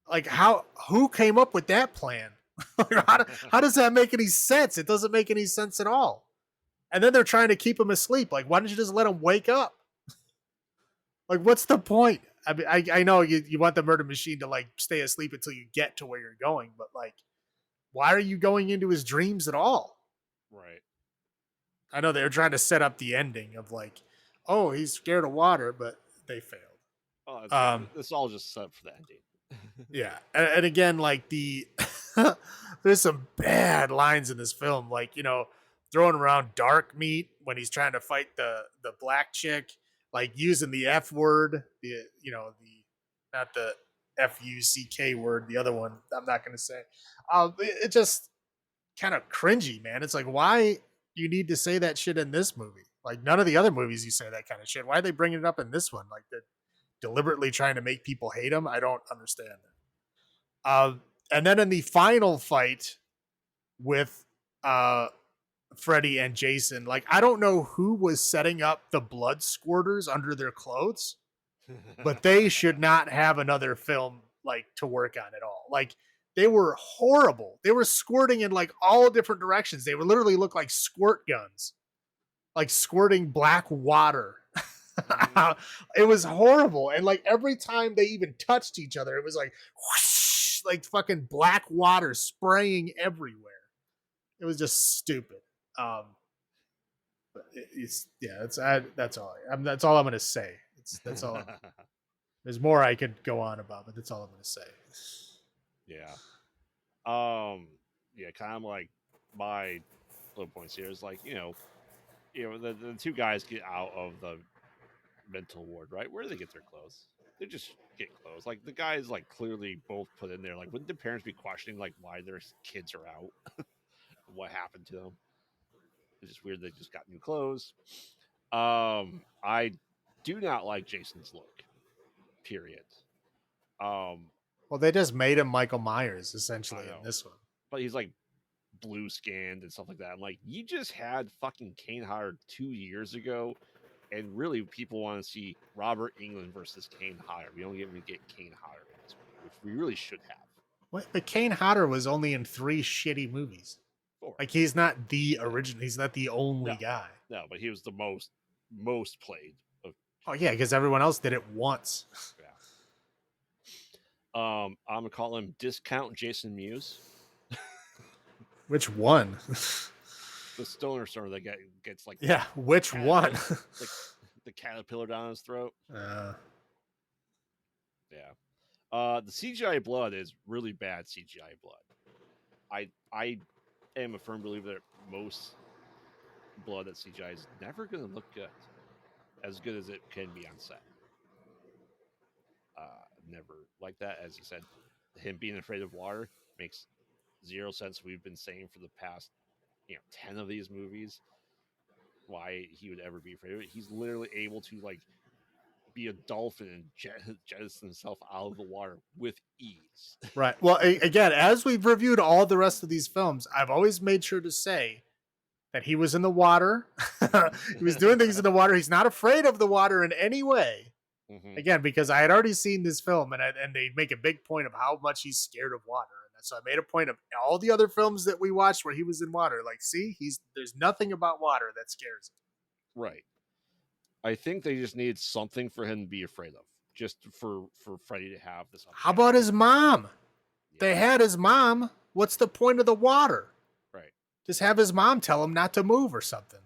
Like who came up with that plan? How does that make any sense? It doesn't make any sense at all. And then they're trying to keep him asleep. Like, why don't you just let him wake up? Like, what's the point? I mean, I know you want the murder machine to like stay asleep until you get to where you're going, but like, why are you going into his dreams at all? Right. I know they're trying to set up the ending of like, oh, he's scared of water, but they failed. Oh, Um, it's all just set up for the ending. yeah, and again, like there's some bad lines in this film, like throwing around dark meat when he's trying to fight the black chick, like using the F word, the not the FUCK word, the other one I'm not going to say. It just kind of cringy, man. It's like why you need to say that shit in this movie? Like none of the other movies you say that kind of shit. Why are they bringing it up in this one? Like they're deliberately trying to make people hate him. I don't understand that. And then in the final fight with Freddy and Jason, like I don't know who was setting up the blood squirters under their clothes, but they should not have another film like to work on at all. Like they were horrible. They were squirting in like all different directions. They were literally look like squirt guns, like squirting black water. It was horrible. And like every time they even touched each other, it was like whoosh, like fucking black water spraying everywhere. It was just stupid. That's all. That's all I'm gonna say. That's all. There's more I could go on about, but that's all I'm gonna say. Yeah. Yeah, kind of like my low points here is like, the two guys get out of the mental ward, right? Where do they get their clothes? They just get clothes. Like the guys like clearly both put in there. Like wouldn't the parents be questioning like why their kids are out? What happened to them? It's just weird they just got new clothes. I do not like Jason's look. Period. Um, Well, they just made him Michael Myers essentially I know. in this one. But he's like blue skinned and stuff like that. I'm like, you just had fucking Kane Hodder 2 years ago, and really people want to see Robert Englund versus Kane Hodder. We don't even get Kane Hodder in this movie, which we really should have. What? But Kane Hodder was only in 3 shitty movies. 4. Like he's not the original. He's not the only No. guy. No, but he was the most played of. Oh yeah, because everyone else did it once. Yeah. I'm gonna call him Discount Jason Mewes. Which one? the stoner stoner that gets like Yeah, which one? the, the caterpillar down his throat. uh, Yeah. The CGI blood is really bad CGI blood. I am a firm believer that most blood that CGI is never going to look good as it can be on set. Never like that. As you said, him being afraid of water makes zero sense. We've been saying for the past 10 of these movies why he would ever be afraid of it. He's literally able to like be a dolphin and jettison himself out of the water with ease. right. Well, again, as we've reviewed all the rest of these films, I've always made sure to say that he was in the water. He was doing things in the water. He's not afraid of the water in any way. Mm-hmm. Again, because I had already seen this film, and they make a big point of how much he's scared of water. And so I made a point of all the other films that we watched where he was in water. Like, see, there's nothing about water that scares him. Right. I think they just needed something for him to be afraid of, just for Freddy to have this. How about his mom? Yeah. They had his mom. What's the point of the water? Right. Just have his mom tell him not to move or something.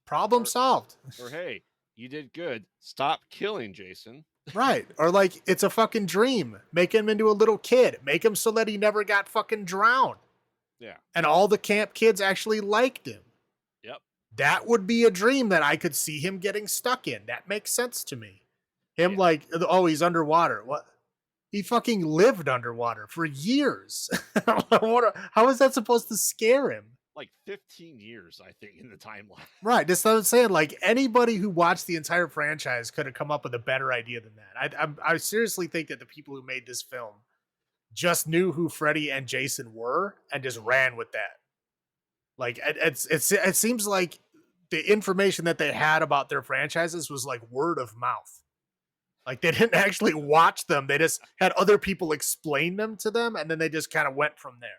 Problem solved. Or hey, you did good. Stop killing Jason. Right. Or like it's a fucking dream. Make him into a little kid. Make him so that he never got fucking drowned. Yeah. And all the camp kids actually liked him. Yep. That would be a dream that I could see him getting stuck in. That makes sense to me. Him like, oh, he's underwater. What? He fucking lived underwater for years. How is that supposed to scare him? Like 15 years, I think, in the timeline. Right. That's what I'm saying. Like anybody who watched the entire franchise could have come up with a better idea than that. I seriously think that the people who made this film just knew who Freddy and Jason were and just ran with that. Like it seems like the information that they had about their franchises was like word of mouth. Like they didn't actually watch them. They just had other people explain them to them, and then they just kind of went from there.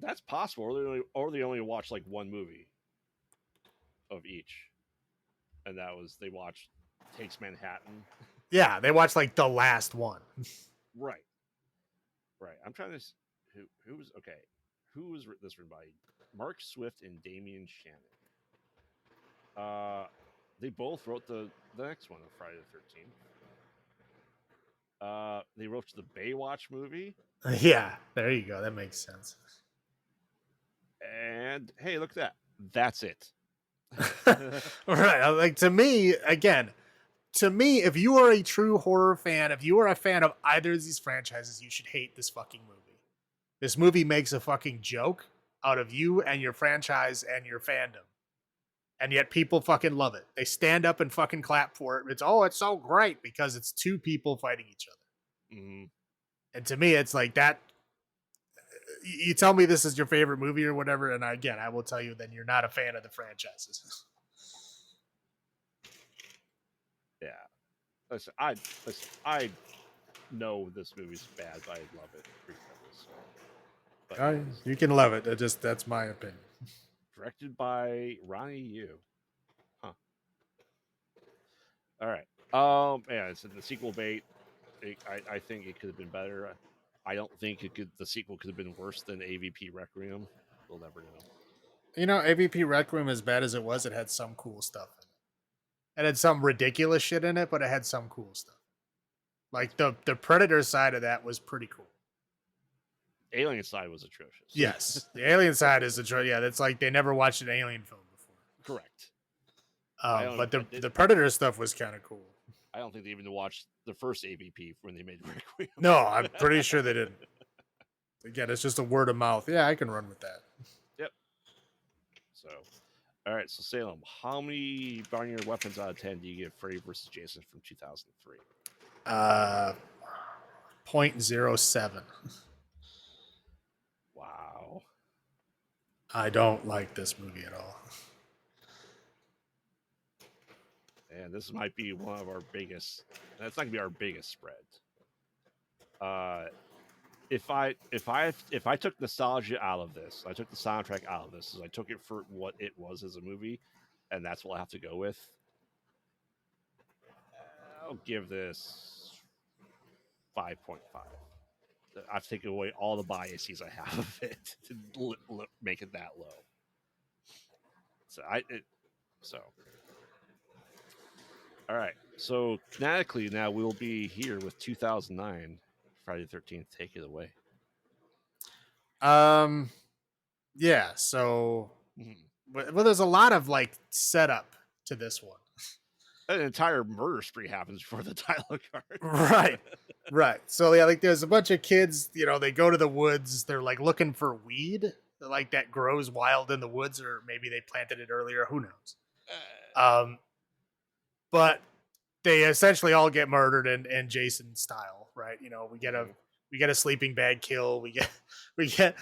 That's possible. Or they only watched like one movie of each, and that was they watched Takes Manhattan. Yeah, they watched like the last one. Right. I'm trying to who was okay. Who was this written by? Mark Swift and Damian Shannon. They both wrote the next one of Friday the 13th. They wrote the Baywatch movie. Yeah, there you go. That makes sense. And hey, look at that. That's it. Right. Like to me, if you are a true horror fan, if you are a fan of either of these franchises, you should hate this fucking movie. This movie makes a fucking joke out of you and your franchise and your fandom. And yet people fucking love it. They stand up and fucking clap for it. It's so great because it's two people fighting each other. Mm-hmm. And to me, it's like that. You tell me this is your favorite movie or whatever, and I will tell you then you're not a fan of the franchises. Yeah. Listen, I know this movie's bad, but I love it. But you can love it. That's my opinion. Directed by Ronnie Yu. Huh. All right. Yeah, it's the sequel bait. I think it could have been better. I don't think the sequel could have been worse than AVP Requiem. We'll never know. You know, AVP Requiem, as bad as it had some cool stuff in it. It had some ridiculous shit in it, but it had some cool stuff. Like the Predator side of that was pretty cool. Alien side was atrocious. Yes, the Alien side is atrocious. Yeah, that's like they never watched an Alien film before. Correct. But the Predator stuff was kind of cool. I don't think they even watched the first AVP when they made Requiem. No, I'm pretty sure they didn't. Again, it's just a word of mouth. Yeah, I can run with that. Yep. So, all right. So Salem, how many Barnyard weapons out of 10 do you give Freddy vs. Jason from 2003? 0.07. Wow. I don't like this movie at all. And this might be one of our biggest. That's not gonna be our biggest spread. If I took nostalgia out of this, I took the soundtrack out of this, I took it for what it was as a movie, and that's what I have to go with. I'll give this 5.5. I've taken away all the biases I have of it to make it that low. So so all right. So canonically now we will be here with 2009 Friday the 13th. Take it away. Yeah. So, Mhm. well, there's a lot of like setup to this one. An entire murder spree happens before the title card. Right. Right. So yeah, like there's a bunch of kids, they go to the woods, they're like looking for weed, like that grows wild in the woods, or maybe they planted it earlier, who knows. Um, but they essentially all get murdered in Jason style, right? We get a sleeping bag kill, we get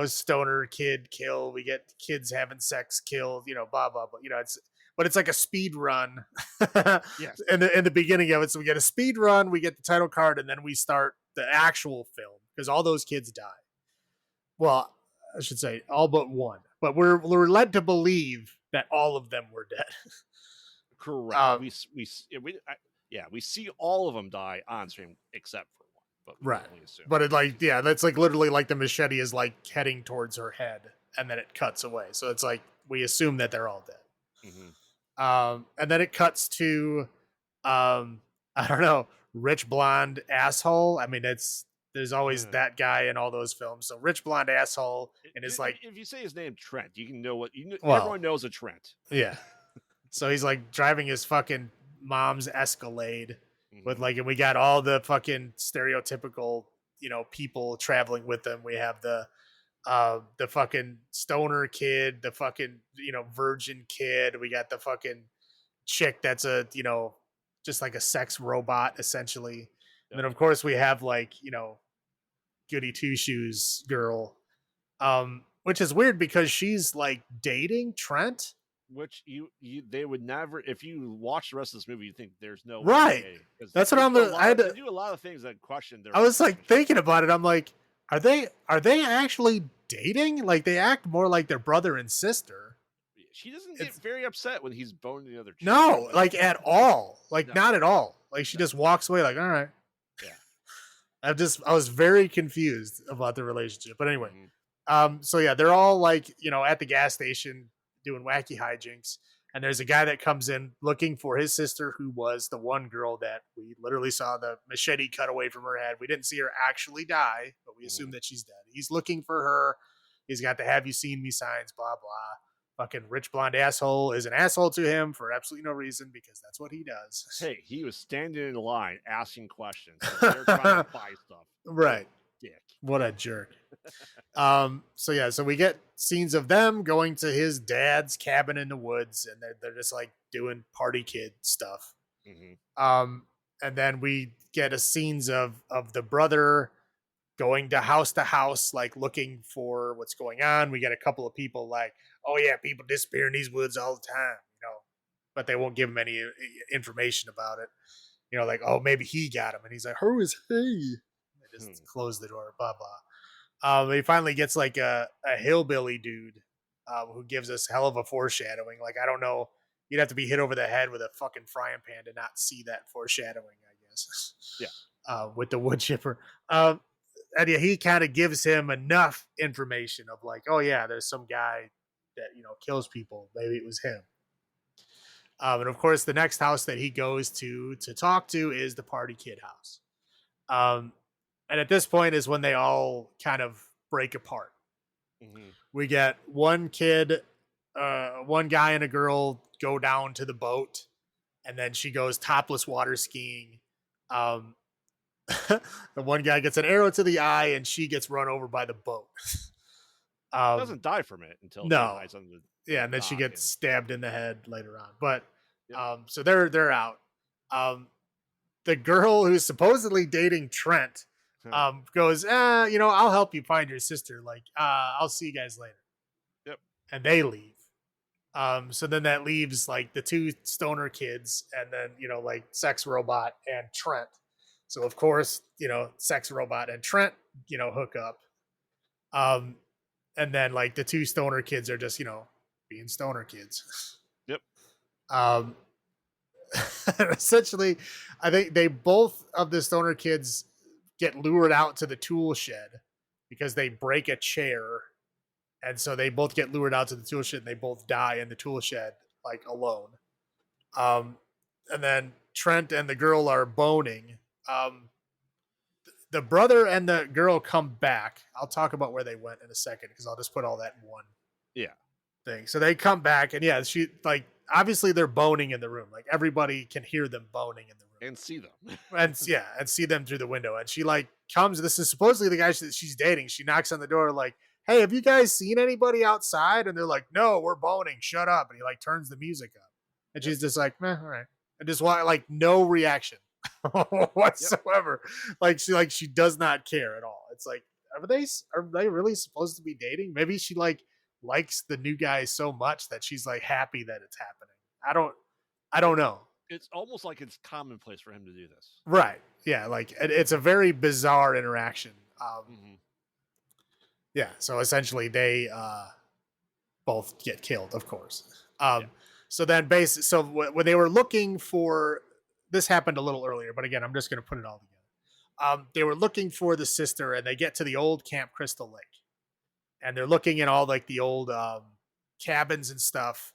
stoner kid kill, we get kids having sex killed, blah blah blah. It's like a speed run Yes. in the beginning of it. So we get a speed run, we get the title card, and then we start the actual film because all those kids die. Well, I should say all but one, but we're led to believe that all of them were dead. Correct. We see all of them die on stream except for one, but we Right. can only assume. But that's like literally like the machete is like heading towards her head and then it cuts away. So it's like we assume that they're all dead. And then it cuts to I don't know, rich blonde asshole. I mean, there's always that guy in all those films. So rich blonde asshole, and it's like if you say his name Trent, you can know what Well, everyone knows a Trent. Yeah. So he's like driving his fucking mom's Escalade with like, and we got all the fucking stereotypical, people traveling with them. We have the fucking stoner kid, the fucking, virgin kid. We got the fucking chick that's just like a sex robot essentially. Yep. And then of course we have like, goody two shoes girl. Which is weird because she's like dating Trent. Which they would never, if you watch the rest of this movie, you think there's no right. way. That's what they do a lot of things that question their. I was like thinking about it. I'm like, are they actually dating? Like they act more like their brother and sister. She doesn't get very upset when he's boning the other chick. No, like at all. Like not at all. Like she just walks away like, all right. Yeah. I was very confused about the relationship. But anyway. So yeah, they're all like, at the gas station doing wacky hijinks. And there's a guy that comes in looking for his sister, who was the one girl that we literally saw the machete cut away from her head. We didn't see her actually die, but we assume that she's dead. He's looking for her. He's got the "Have you seen me" signs, blah, blah. Fucking rich blonde asshole is an asshole to him for absolutely no reason because that's what he does. Hey, he was standing in the line asking questions. So they're trying to buy stuff. Right. Dick. What a jerk. So we get scenes of them going to his dad's cabin in the woods, and they're just like doing party kid stuff. And then we get a scenes of the brother going to house, like looking for what's going on. We get a couple of people like, oh yeah, people disappear in these woods all the time, but they won't give him any information about it. Like, oh, maybe he got him, and he's like, who is he? They just close the door, blah blah. He finally gets like a hillbilly dude who gives us hell of a foreshadowing. Like, I don't know, you'd have to be hit over the head with a fucking frying pan to not see that foreshadowing, I guess. Yeah. With the wood chipper. And yeah, he kind of gives him enough information of like, oh yeah, there's some guy that kills people. Maybe it was him. And of course, the next house that he goes to talk to is the party kid house. And at this point is when they all kind of break apart. We get one kid, one guy and a girl go down to the boat, and then she goes topless water skiing. The one guy gets an arrow to the eye, and she gets run over by the boat. Doesn't die from it until she dies on the and then she gets stabbed in the head later on. But so they're out. The girl who's supposedly dating Trent goes, I'll help you find your sister. Like, I'll see you guys later. Yep. And they leave. So then that leaves like the two stoner kids and then, like Sex Robot and Trent. So of course, Sex Robot and Trent, hook up. And then like the two stoner kids are just, being stoner kids. Yep. Essentially, I think they both of the stoner kids get lured out to the tool shed because they break a chair, and so they both get lured out to the tool shed and they both die in the tool shed like alone. Um, and then Trent and the girl are boning. Um, the brother and the girl come back. I'll talk about where they went in a second because I'll just put all that in one Yeah. thing. So they come back, and yeah, she like obviously they're boning in the room. Like everybody can hear them boning in the room. And see them. And yeah, and see them through the window. And she like comes. This is supposedly the guy that she's dating. She knocks on the door, like, "Hey, have you guys seen anybody outside?" And they're like, "No, we're boning. Shut up." And he like turns the music up, and Yep. she's just like, "Meh, all right," and just like no reaction whatsoever. Yep. Like she does not care at all. It's like, are they really supposed to be dating? Maybe she like likes the new guy so much that she's like happy that it's happening. I don't know. It's almost like it's commonplace for him to do this. Right. Yeah. Like it's a very bizarre interaction. Yeah. So essentially, they both get killed, of course. Yeah. So then, so when they were looking for this happened a little earlier, but again, I'm just going to put it all together. They were looking for the sister, and they get to the old Camp Crystal Lake, and they're looking at all like the old cabins and stuff.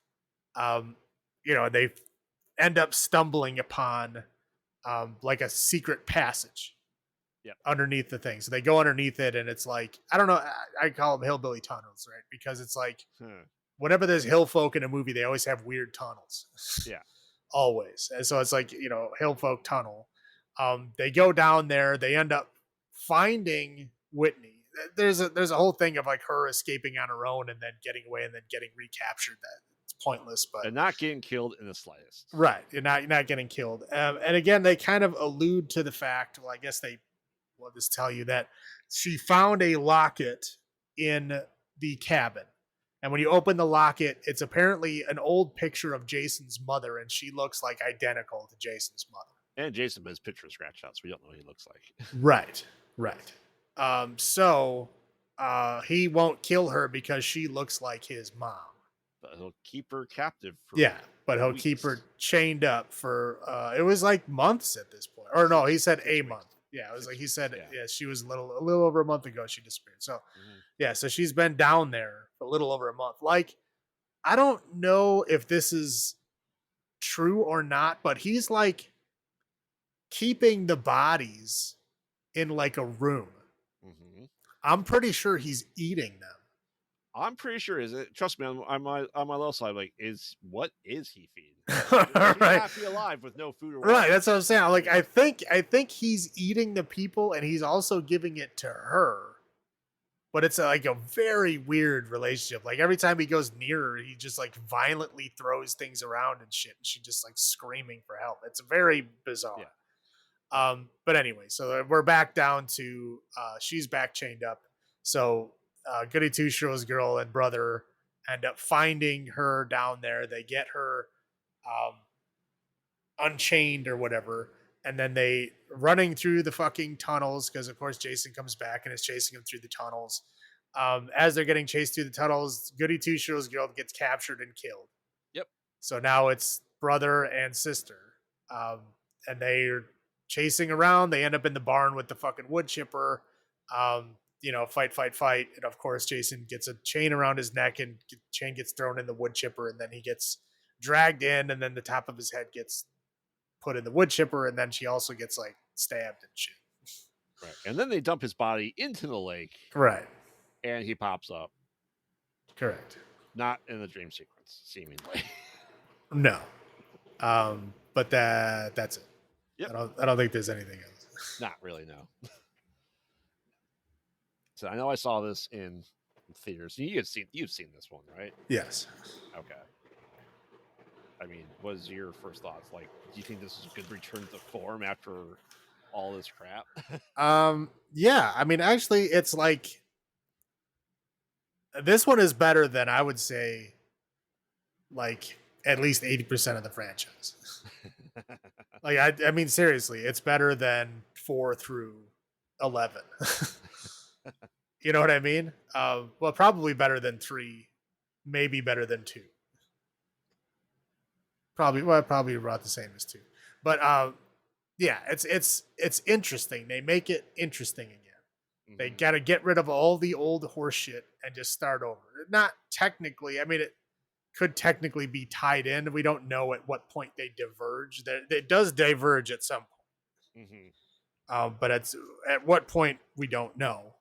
You know, they end up stumbling upon like a secret passage underneath the thing. So they go underneath it, and it's like, I don't know, I call them hillbilly tunnels, right? Because it's like whenever there's hill folk in a movie, they always have weird tunnels. Yeah. Always. And so it's like, you know, hill folk tunnel. They go down there, they end up finding Whitney. There's a whole thing of like her escaping on her own and then getting away and then getting recaptured. That it's pointless, but and not getting killed in the slightest. Right. You're not getting killed. And again, they kind of allude to the fact, well, I guess they will just tell you that she found a locket in the cabin. And when you open the locket, it's apparently an old picture of Jason's mother, and she looks like identical to Jason's mother. And Jason has picture scratch outs. We don't know what he looks like. Right. So he won't kill her because she looks like his mom. But he'll keep her captive. But he'll keep her chained up for it was like months at this point. Or no, he said a month. Yeah, it was like he said. Yeah, she was a little over a month ago. She disappeared. So, yeah, so she's been down there for a little over a month. Like, I don't know if this is true or not, but he's like keeping the bodies in like a room. I'm pretty sure he's eating them. I'm pretty sure is it. Trust me, on my low side, like, what is he feeding? Right. Not be alive with no food or water. Right, that's what I'm saying. Like, I think he's eating the people, and he's also giving it to her. But it's like a very weird relationship. Like every time he goes near her, he just like violently throws things around and shit, and she's just like screaming for help. It's very bizarre. Yeah. But anyway, so we're back down to she's back chained up. So Goody Two Shoes girl and brother end up finding her down there. They get her unchained or whatever, and then they running through the fucking tunnels because of course Jason comes back and is chasing him through the tunnels. As they're getting chased through the tunnels, Goody Two Shoes girl gets captured and killed. Yep. So now it's brother and sister, and they're chasing around. They end up in the barn with the fucking wood chipper. You know, fight, and of course Jason gets a chain around his neck, and the chain gets thrown in the wood chipper, and then he gets dragged in, and then the top of his head gets put in the wood chipper, and then she also gets like stabbed and shit. Right. And then they dump his body into the lake. Right. And he pops up. Correct. Not in the dream sequence, seemingly. No. But that's it. Yep. I don't think there's anything else. Not really, no. So I know I saw this in theaters. You've seen this one, right? Yes. Okay. I mean, what is your first thoughts? Like, do you think this is a good return to form after all this crap? Yeah. I mean, actually, it's like this one is better than I would say, like at least 80% of the franchise. Like, I mean, seriously, it's better than 4 through 11. You know what I mean? Well, probably better than 3, maybe better than 2. Probably about the same as 2. But yeah, it's interesting. They make it interesting again. They Hmm. got to get rid of all the old horse shit and just start over. Not technically. I mean, it could technically be tied in. We don't know at what point they diverge. It does diverge at some point, Hmm. but it's at what point we don't know.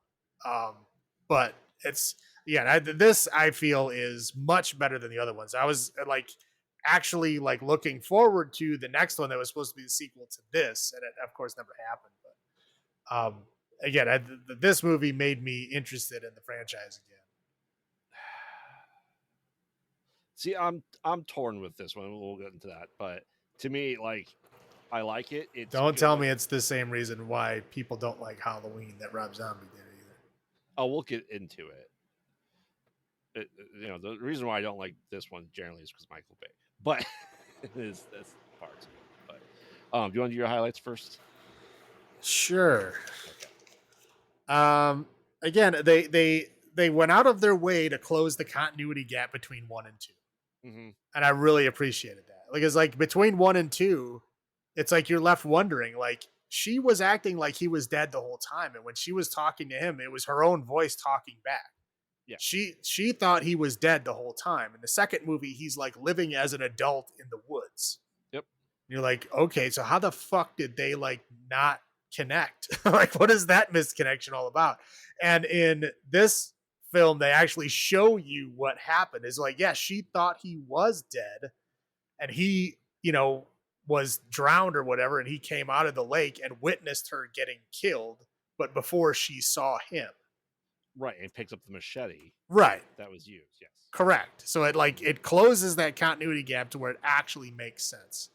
Um, but it's yeah, this I feel is much better than the other ones. I was like actually like looking forward to the next one that was supposed to be the sequel to this, and it of course never happened. But again, this movie made me interested in the franchise again. See, I'm torn with this one. We'll get into that, but to me, like, I like it. It's Don't tell good. me it's the same reason why people don't like Halloween that Rob Zombie did either. Oh, we'll get into it. The reason why I don't like this one generally is because Michael Bay, but that's parts of it. But do you want to do your highlights first? Sure. Okay. Um, again, they went out of their way to close the continuity gap between one and two, Hmm. and I really appreciated that. Like, it's like between one and two, it's like you're left wondering, like she was acting like he was dead the whole time, and when she was talking to him, it was her own voice talking back. Yeah. She thought he was dead the whole time. In the second movie, he's like living as an adult in the woods. Yep. You're like, okay, so how the fuck did they like not connect? Like, what is that misconnection all about? And in this film, they actually show you what happened. Is like, yeah, she thought he was dead, and he, was drowned or whatever, and he came out of the lake and witnessed her getting killed, but before she saw him. Right, and picks up the machete Right. that was used. Yes. Correct. So it closes that continuity gap to where it actually makes sense.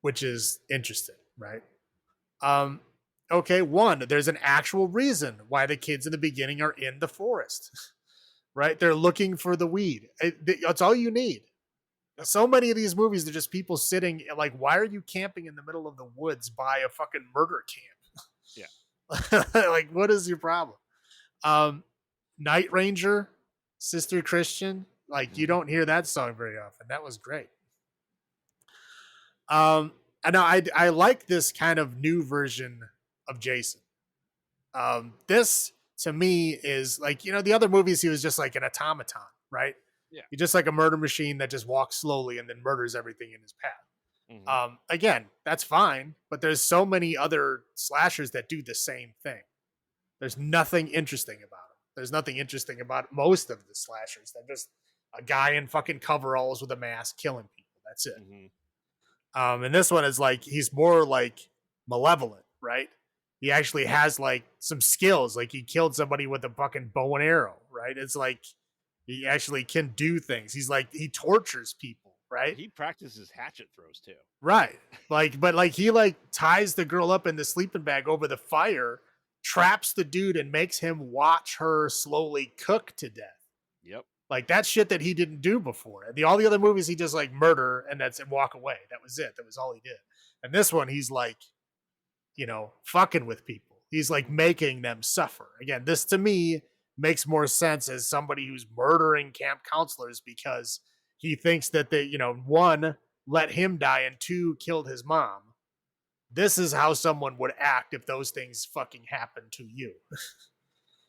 Which is interesting, right? Um, okay, one, there's an actual reason why the kids in the beginning are in the forest, right? They're looking for the weed. That's all you need. Yep. So many of these movies are just people sitting like, why are you camping in the middle of the woods by a fucking murder Yeah. camp? Like, what is your problem? Um, Night Ranger, Sister Christian, like you Hmm. don't hear that song very often. That was great. I know I like this kind of new version of Jason. This to me is like, the other movies he was just like an automaton, right? Yeah. He's just like a murder machine that just walks slowly and then murders everything in his path. Hmm. Again, that's fine, but there's so many other slashers that do the same thing. There's nothing interesting about them. There's nothing interesting about most of the slashers. They're just a guy in fucking coveralls with a mask killing people. That's it. Hmm. And this one is like he's more like malevolent, right? He actually has like some skills. Like he killed somebody with a fucking bow and arrow, right? It's like he actually can do things. He's like he tortures people, right? He practices hatchet throws too. Right. Like, but like he like ties the girl up in the sleeping bag over the fire, traps the dude, and makes him watch her slowly cook to death. Yep. Like that's shit that he didn't do before. And all the other movies, he just like murder and walk away. That was it. That was all he did. And this one, he's like, fucking with people. He's like making them suffer. Again, this to me makes more sense as somebody who's murdering camp counselors because he thinks that they, one, let him die and two, killed his mom. This is how someone would act if those things fucking happened to you.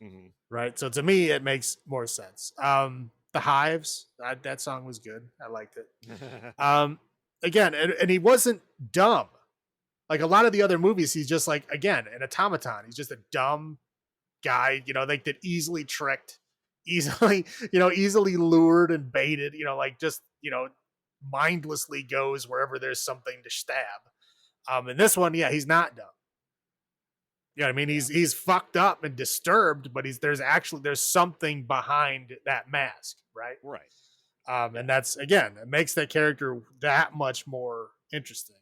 Hmm. Right. So to me, it makes more sense. The Hives, that song was good. I liked it. Again, and he wasn't dumb. Like a lot of the other movies, he's just like, again, an automaton. He's just a dumb guy, like that easily tricked, easily lured and baited, like just, mindlessly goes wherever there's something to stab. And this one, yeah, he's not dumb. You know what I mean? Yeah. He's fucked up and disturbed, but there's something behind that mask, right? Right. And that's again, it makes that character that much more interesting.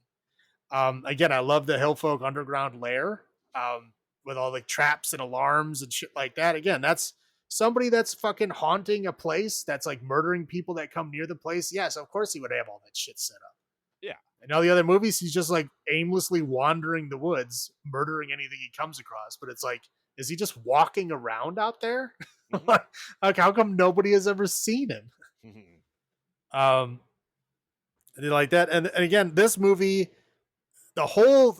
Again, I love the Hillfolk underground lair, with all the traps and alarms and shit like that. Again, that's somebody that's fucking haunting a place that's like murdering people that come near the place. Yes, of course he would have all that shit set up. Yeah. In all the other movies, he's just like aimlessly wandering the woods, murdering anything he comes across. But it's like, is he just walking around out there? Hmm. Like, how come nobody has ever seen him? Hmm. And like that. And again, this movie, the whole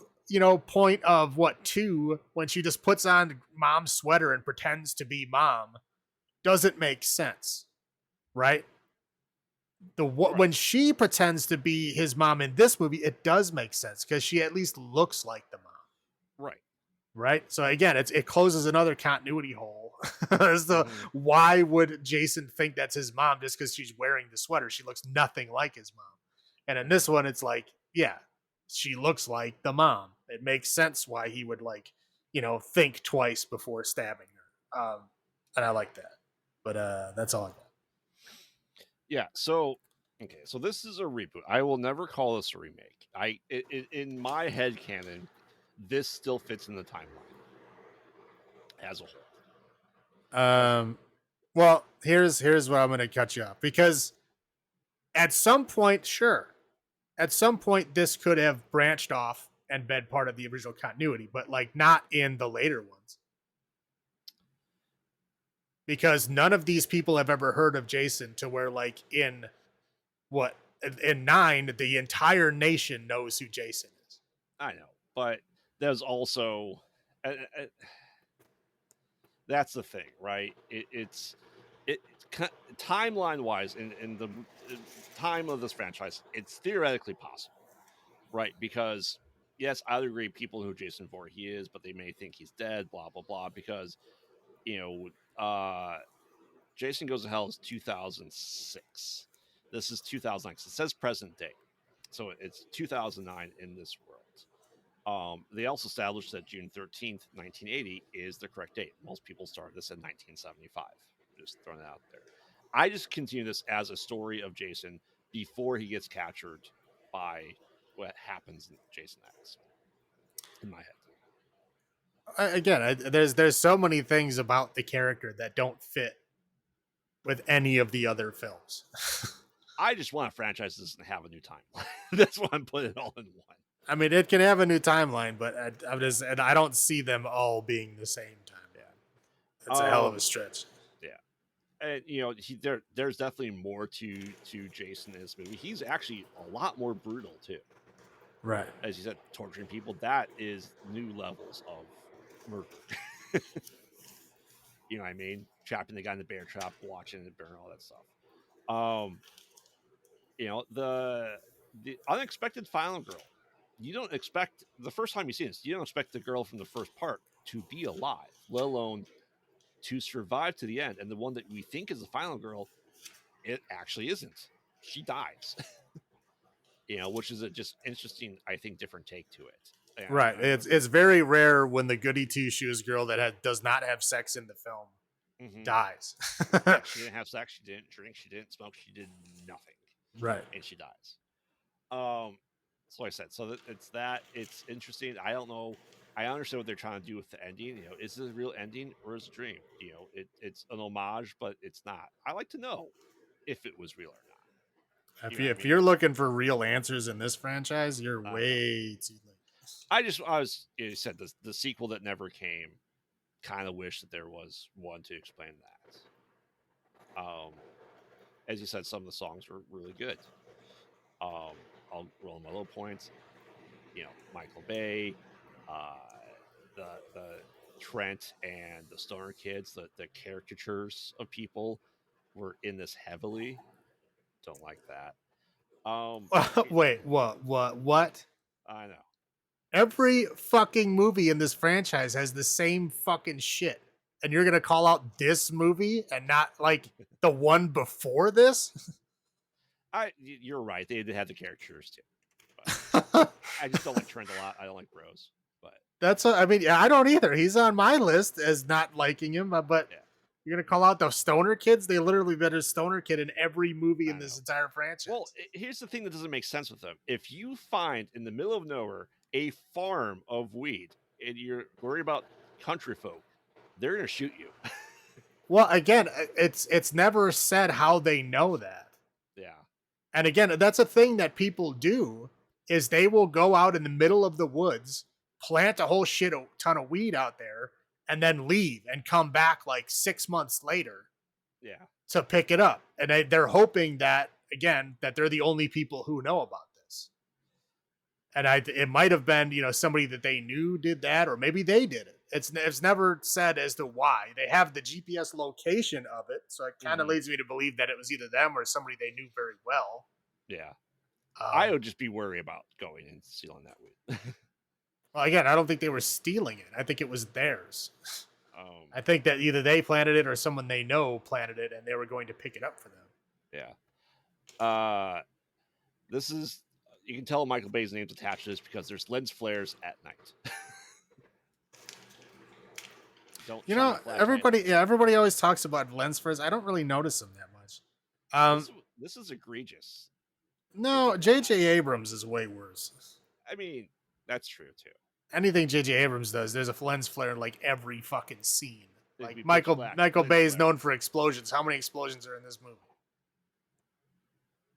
point of what two when she just puts on mom's sweater and pretends to be mom doesn't make sense, right? Right. When she pretends to be his mom in this movie, it does make sense because she at least looks like the mom, Right. right? So again, it closes another continuity hole as to Hmm. why would Jason think that's his mom just because she's wearing the sweater? She looks nothing like his mom, and in this one, it's like, yeah, she looks like the mom. It makes sense why he would like, think twice before stabbing her, and I like that. But that's all I got. Yeah. So okay. So this is a reboot. I will never call this a remake. In my head canon, this still fits in the timeline as a whole. Um, well, here's where I'm going to cut you off because at some point, sure, at some point this could have branched off and been part of the original continuity, but like not in the later ones because none of these people have ever heard of Jason to where like in what in nine the entire nation knows who Jason is. I know, but there's also uh, uh, that's the thing, right? Timeline wise, in the time of this franchise, it's theoretically possible, right? Because yes, I agree, people know who Jason Voorhees is, but they may think he's dead, blah blah blah. Because you Jason Goes to Hell is 2006. This is 2009. It says present day, so it's 2009 in this world. They also established that June 13th, 1980 is the correct date. Most people started this in 1975. Just throwing that out there. I just continue this as a story of Jason before he gets captured by what happens in Jason X in my head. Again, there's so many things about the character that don't fit with any of the other films. I just want a franchise that doesn't have a new timeline. That's why I'm putting it all in one. I mean, it can have a new timeline, but and I don't see them all being the same time. Yeah, it's a hell of a Um, stretch. yeah, and there's definitely more to Jason in this movie. He's actually a lot more brutal too. Right. As you said, torturing people. That is new levels of murder. You know what I mean? Trapping the guy in the bear trap, watching it burn, all that stuff. Um, the unexpected final girl. You don't expect the first time you see this. You don't expect the girl from the first part to be alive, let alone to survive to the end. And the one that we think is the final girl, it actually isn't. She dies. Which is a just interesting, I think, different take to it. Right. It's very rare when the goody two shoes girl that does not have sex in the film Mhm. dies. Yeah, she didn't have sex, she didn't drink, she didn't smoke, she did nothing, Right. and she dies. Um, so like I said, it's interesting. I don't know. I understand what they're trying to do with the ending. Is it a real ending or is it a dream? It's an homage, but it's not. I like to know if it was real or not. You know what I If mean? you're looking for real answers in this franchise, you're I know. way too late. I was you said the sequel that never came. Kind of wish that there was one to explain that. As you said, some of the songs were really good. Um, I'll roll my low points. Michael Bay, uh, the Trent and the Stoner Kids, the caricatures of people were in this heavily. Don't like that. It- Wait, what? I know. Every fucking movie in this franchise has the same fucking shit. And you're gonna call out this movie and not like the one before this? You're right. They did have the caricatures too, but I just don't like Trent a lot. I don't like Bros, but I mean, I don't either. He's on my list as not liking him, but yeah, you're gonna call out the Stoner Kids? They literally been a Stoner Kid in every movie in I this know. entire Well, franchise. here's the thing that doesn't make sense with them. If you find in the middle of nowhere a farm of weed and you're worried about country folk, they're going to shoot you. Well, again, it's never said how they know that. Yeah. And again, that's a thing that people do is they will go out in the middle of the woods, plant a whole shit ton of weed out there, and then leave and come back like 6 months later Yeah. to pick it up. And they're hoping that again that they're the only people who know about this. And it might have been, somebody that they knew did that, or maybe they did it. It's never said as to why. They have the GPS location of it, so it kind of Mhm. leads me to believe that it was either them or somebody they knew very well. Yeah. I Um, would just be worried about going and stealing that weed. well, again, I don't think they were stealing it. I think it was theirs. um, I think that either they planted it or someone they know planted it, and they were going to pick it up for them. yeah. This is you can tell Michael Bay's name's attached to this because there's lens flares at night. Don't shine a flashlight. Everybody always talks about lens flares. I don't really notice them that much. This is egregious. No, J.J. Abrams is way worse. I mean, that's true too. Anything J.J. Abrams does, there's a lens flare in like every fucking scene. It'd be Like pitch Michael black Michael lens Bay is flare. known for explosions. How many explosions are in this movie?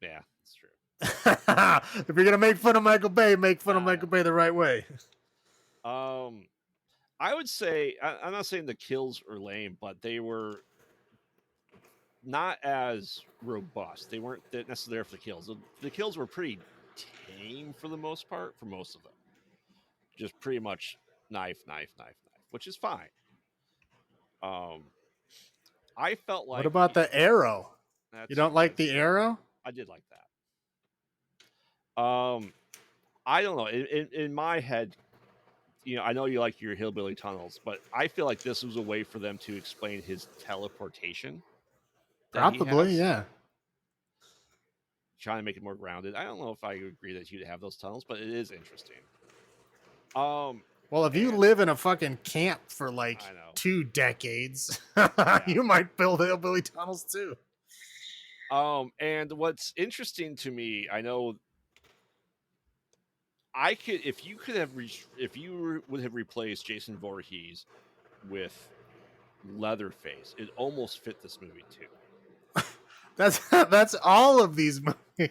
Yeah, that's true. If you're gonna make fun of Michael Bay, make fun of Michael Bay the right way. I would say I'm not saying the kills are lame, but they were not as robust. They weren't necessarily there for the kills. The kills were pretty tame for the most part, for most of them. Just pretty much knife, which is fine. I felt like What about the arrow? You don't like the arrow? I did like that. I don't know. In my head, I know you like your hillbilly tunnels, but I feel like this was a way for them to explain his teleportation. Probably, yeah. Trying to make it more grounded. I don't know if I agree that you'd have those tunnels, but it is interesting. Well, if you live in a fucking camp for like 2 decades, you might build hillbilly tunnels too. And what's interesting to me, I know if you would have replaced Jason Voorhees with Leatherface, it almost fit this movie too. That's all of these movies.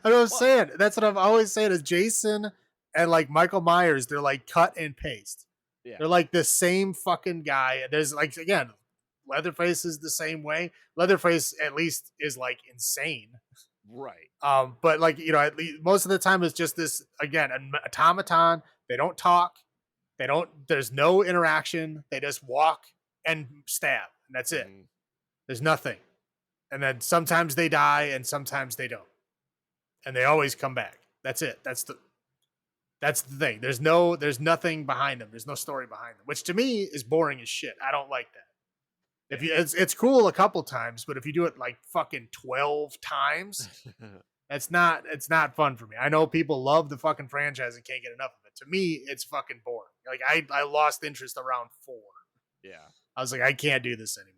I'm saying. That's what I'm always saying is Jason and like Michael Myers, they're like cut and paste. Yeah. They're like the same fucking guy. There's like, again, Leatherface is the same way. Leatherface at least is like insane. Right. But like, at least most of the time it's just this, again, an automaton. They don't talk. There's no interaction. They just walk and stab, and that's it. There's nothing. And then sometimes they die and sometimes they don't. And they always come back. That's it. That's the thing. There's nothing behind them. There's no story behind them, which to me is boring as shit. I don't like that. If you, it's cool a couple times, but if you do it like fucking 12 times, it's not fun for me. I know people love the fucking franchise and can't get enough of it. To me, it's fucking boring. Like I lost interest around 4. Yeah. I was like, I can't do this anymore.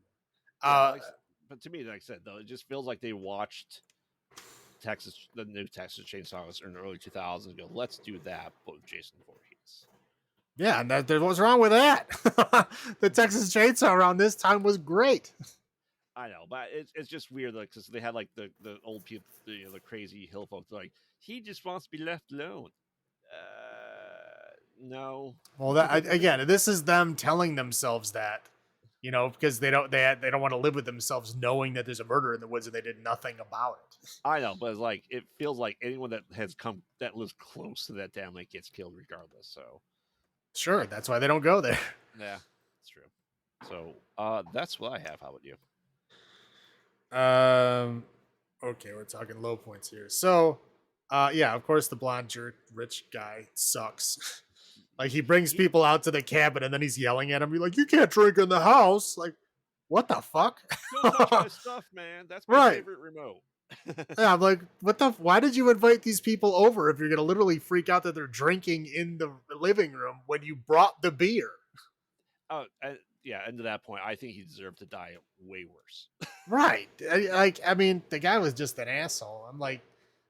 Yeah, but to me, like I said, though, it just feels like they watched the new Texas Chainsaw in the early 2000s and go, let's do that, but with Jason Voorhees. Yeah, and what's wrong with that? The Texas Chainsaw around this time was great. I know, but it's just weird, like, because they had like the old people, the crazy hill folks, like, he just wants to be left alone. No. Well, again, this is them telling themselves that. Because they don't want to live with themselves knowing that there's a murder in the woods and they did nothing about it. I know, but it's like it feels like anyone that lives close to that damn lake gets killed regardless. So sure, that's why they don't go there. Yeah, it's true. So that's what I have. How about you? Okay, we're talking low points here. So yeah, of course the blonde jerk rich guy sucks. Like, he brings people out to the cabin and then he's yelling at him. You're like, you can't drink in the house. Like, what the fuck? Don't touch my stuff, man. That's my favorite remote. Yeah, I'm like, why did you invite these people over if you're going to literally freak out that they're drinking in the living room when you brought the beer? Oh, yeah, and to that point, I think he deserved to die way worse. Right. I mean, the guy was just an asshole. I'm like,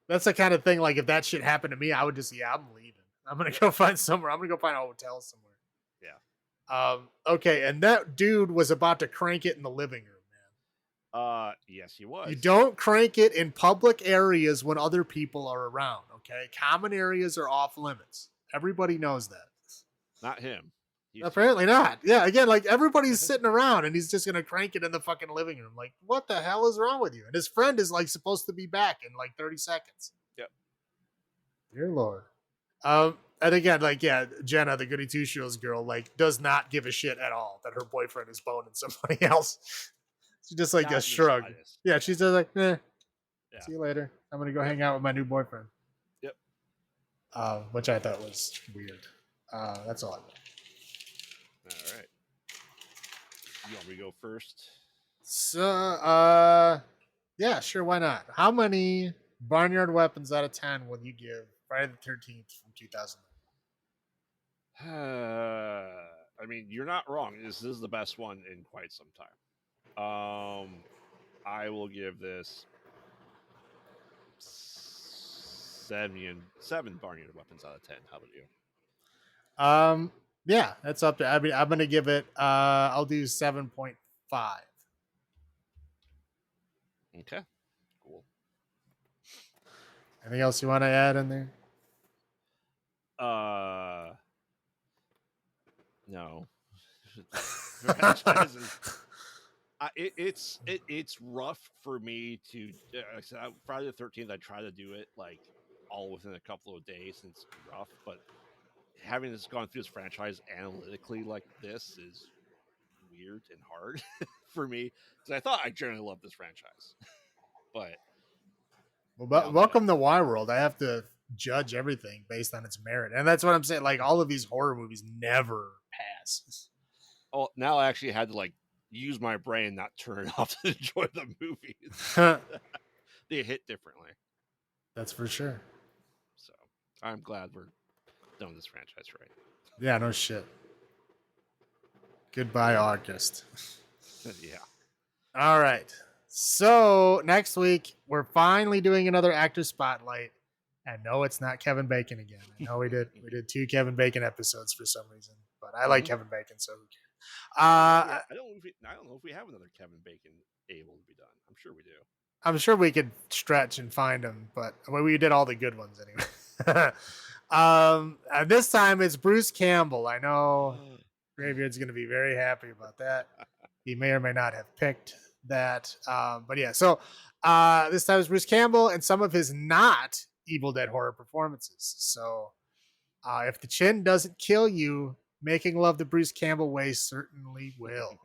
that's the kind of thing, like, if that shit happened to me, I would just, I'm leaving. I'm going to go find somewhere. I'm going to go find a hotel somewhere. Yeah. Okay, and that dude was about to crank it in the living room, man. Yes, he was. You don't crank it in public areas when other people are around, okay? Common areas are off limits. Everybody knows that. Not him. Apparently not. Yeah, again, like, everybody's sitting around and he's just going to crank it in the fucking living room. Like, what the hell is wrong with you? And his friend is, like, supposed to be back in, like, 30 seconds. Yep. Dear Lord. And again, like, yeah, Jenna, the goody two shoes girl, like, does not give a shit at all that her boyfriend is boning somebody else. She just like a Not in the shrug. slightest. Yeah, she's just like, Yeah. see you later. I'm gonna go Yep. hang out with my new boyfriend. Yep. Which I thought was weird. That's all I got. All right. You want me to go first? So, yeah, sure, why not? How many barnyard weapons out of 10 would you give Friday the 13th from 2000? I mean, you're not wrong. This is the best one in quite some time. I will give this seven barnyard weapons out of 10. How about you? Yeah, that's up to. I mean, I'm gonna give it. I'll do 7.5. Okay, cool. Anything else you want to add in there? No. Franchises. It's rough for me to. Like I said, Friday the 13th. I try to do it like all within a couple of days, and it's rough. But having this gone through this franchise analytically like this is weird and hard for me because I thought I generally loved this franchise, but now that Welcome to Y World. I have to judge everything based on its merit, and that's what I'm saying. Like all of these horror movies never pass. now I actually had to like use my brain, not turn it off to enjoy the movies. They hit differently. That's for sure. So I'm glad we're done with this franchise, right? Yeah, no shit. Goodbye, August. Yeah. All right. So next week we're finally doing another actor spotlight. And no, it's not Kevin Bacon again. I know we did 2 Kevin Bacon episodes for some reason, but I like Kevin Bacon, so who cares? Yeah, I don't know if we have another Kevin Bacon able to be done. I'm sure we do. I'm sure we could stretch and find him, but we did all the good ones anyway. And this time it's Bruce Campbell. I know Graveyard's going to be very happy about that. He may or may not have picked that. But yeah, so this time it's Bruce Campbell and some of his not Evil Dead horror performances. So if the chin doesn't kill you, making love the Bruce Campbell way certainly will.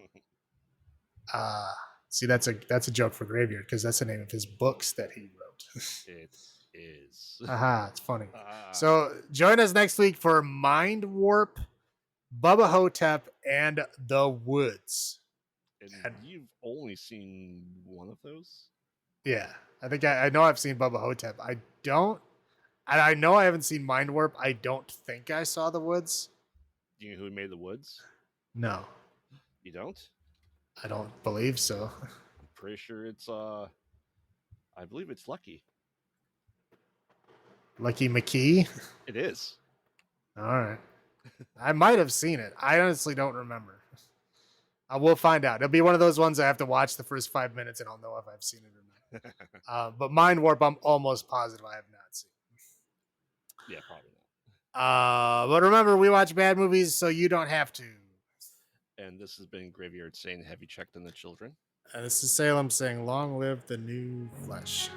See, that's a joke for Graveyard because that's the name of his books that he wrote. It is. Aha, it's funny. So join us next week for Mind Warp, Bubba Hotep, and The Woods. And you've only seen one of those? Yeah, I think I know I've seen Bubba Hotep. I know I haven't seen Mind Warp. I don't think I saw The Woods. Do you know who made The Woods? No. You don't? I don't believe so. I'm pretty sure it's I believe it's Lucky. Lucky McKee? It is. All right. I might have seen it. I honestly don't remember. I will find out. It'll be one of those ones I have to watch the first 5 minutes and I'll know if I've seen it or not. But Mind Warp, I'm almost positive I have not seen. Yeah, probably not. But remember, we watch bad movies so you don't have to. And this has been Graveyard saying, have you checked on the children? And this is Salem saying, long live the new flesh.